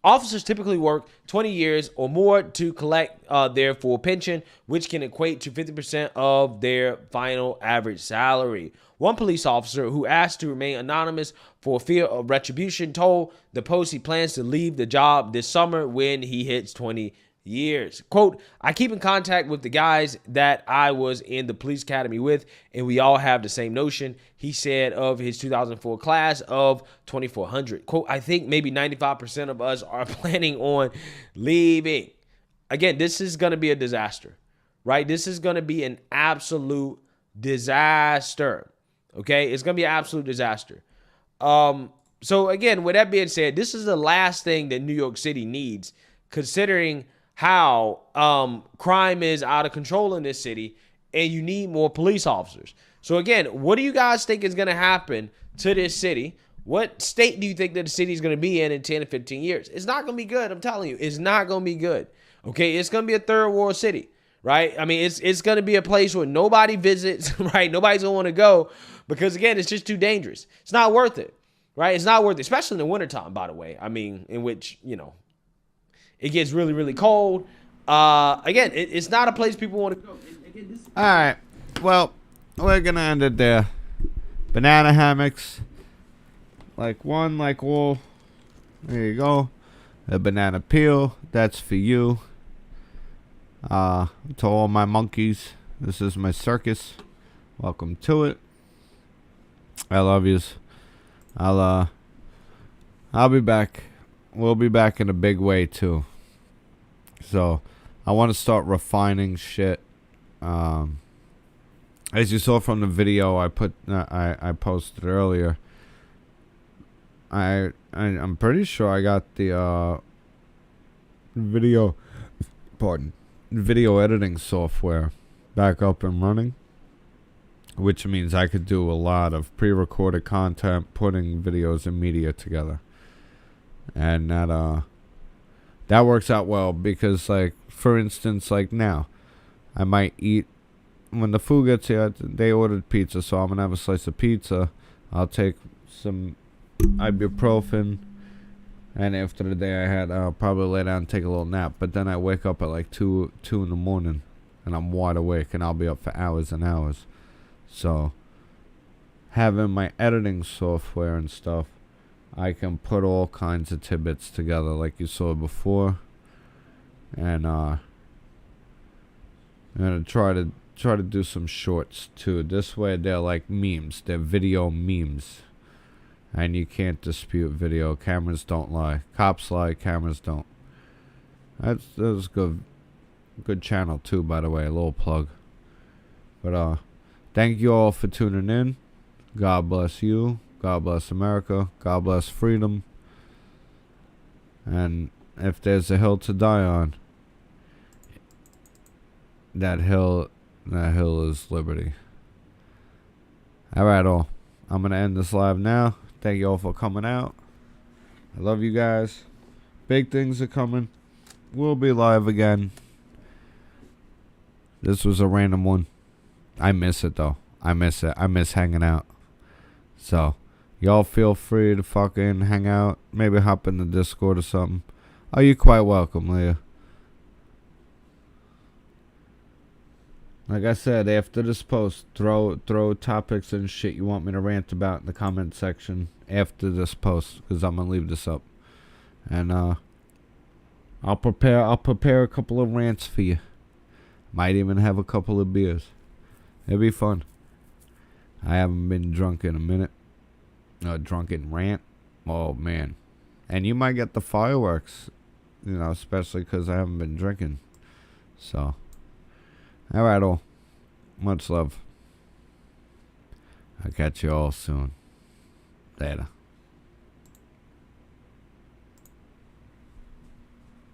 Officers typically work 20 years or more to collect their full pension, which can equate to 50% of their final average salary. One police officer who asked to remain anonymous for fear of retribution told the Post he plans to leave the job this summer when he hits 20 years. Quote, I keep in contact with the guys that I was in the police academy with, and we all have the same notion, he said of his 2004 class of 2,400. Quote, I think maybe 95% of us are planning on leaving. Again, this is going to be a disaster, right? This is going to be an absolute disaster, okay? It's going to be an absolute disaster. So again, with that being said, this is the last thing that New York City needs, considering how crime is out of control in this city, and you need more police officers. So again, what do you guys think is going to happen to this city? What state do you think that the city is going to be in 10 to 15 years? It's not going to be good. I'm telling you, it's not going to be good. Okay, it's going to be a third world city, right? I mean, it's going to be a place where nobody visits, right? Nobody's going to want to go because, again, it's just too dangerous. It's not worth it, right? It's not worth it, especially in the wintertime, by the way. I mean, in which, you know, it gets really, really cold. Again, it's not a place people want to go. All right. Well, we're going to end it there. Banana hammocks. Like one, like all. There you go. A banana peel. That's for you. To all my monkeys. This is my circus. Welcome to it. I love yous. I'll be back. We'll be back in a big way too. So I want to start refining shit. As you saw from the video I posted earlier, I'm pretty sure I got the video editing software back up and running, which means I could do a lot of pre-recorded content, putting videos and media together. And that works out well because, like, for instance, like now, I might eat, when the food gets here, they ordered pizza, so I'm going to have a slice of pizza. I'll take some ibuprofen, and after the day I had, I'll probably lay down and take a little nap. But then I wake up at like 2 in the morning, and I'm wide awake, and I'll be up for hours and hours. So, having my editing software and stuff, I can put all kinds of tidbits together like you saw before. And I'm going to try to do some shorts too. This way they're like memes. They're video memes. And you can't dispute video. Cameras don't lie. Cops lie, cameras don't. That's good. Good channel too, by the way. A little plug. But thank you all for tuning in. God bless you. God bless America. God bless freedom. And if there's a hill to die on, that hill is liberty. Alright, all. I'm gonna end this live now. Thank you all for coming out. I love you guys. Big things are coming. We'll be live again. This was a random one. I miss it though. I miss it. I miss hanging out. So, y'all feel free to fucking hang out. Maybe hop in the Discord or something. Oh, you're quite welcome, Leah. Like I said, after this post, throw topics and shit you want me to rant about in the comment section after this post, because I'm gonna leave this up. And I'll prepare a couple of rants for you. Might even have a couple of beers. It'll be fun. I haven't been drunk in a minute. Drunken rant. Oh, man. And you might get the fireworks. You know, especially because I haven't been drinking. So. Alright, all. Much love. I'll catch you all soon. Later.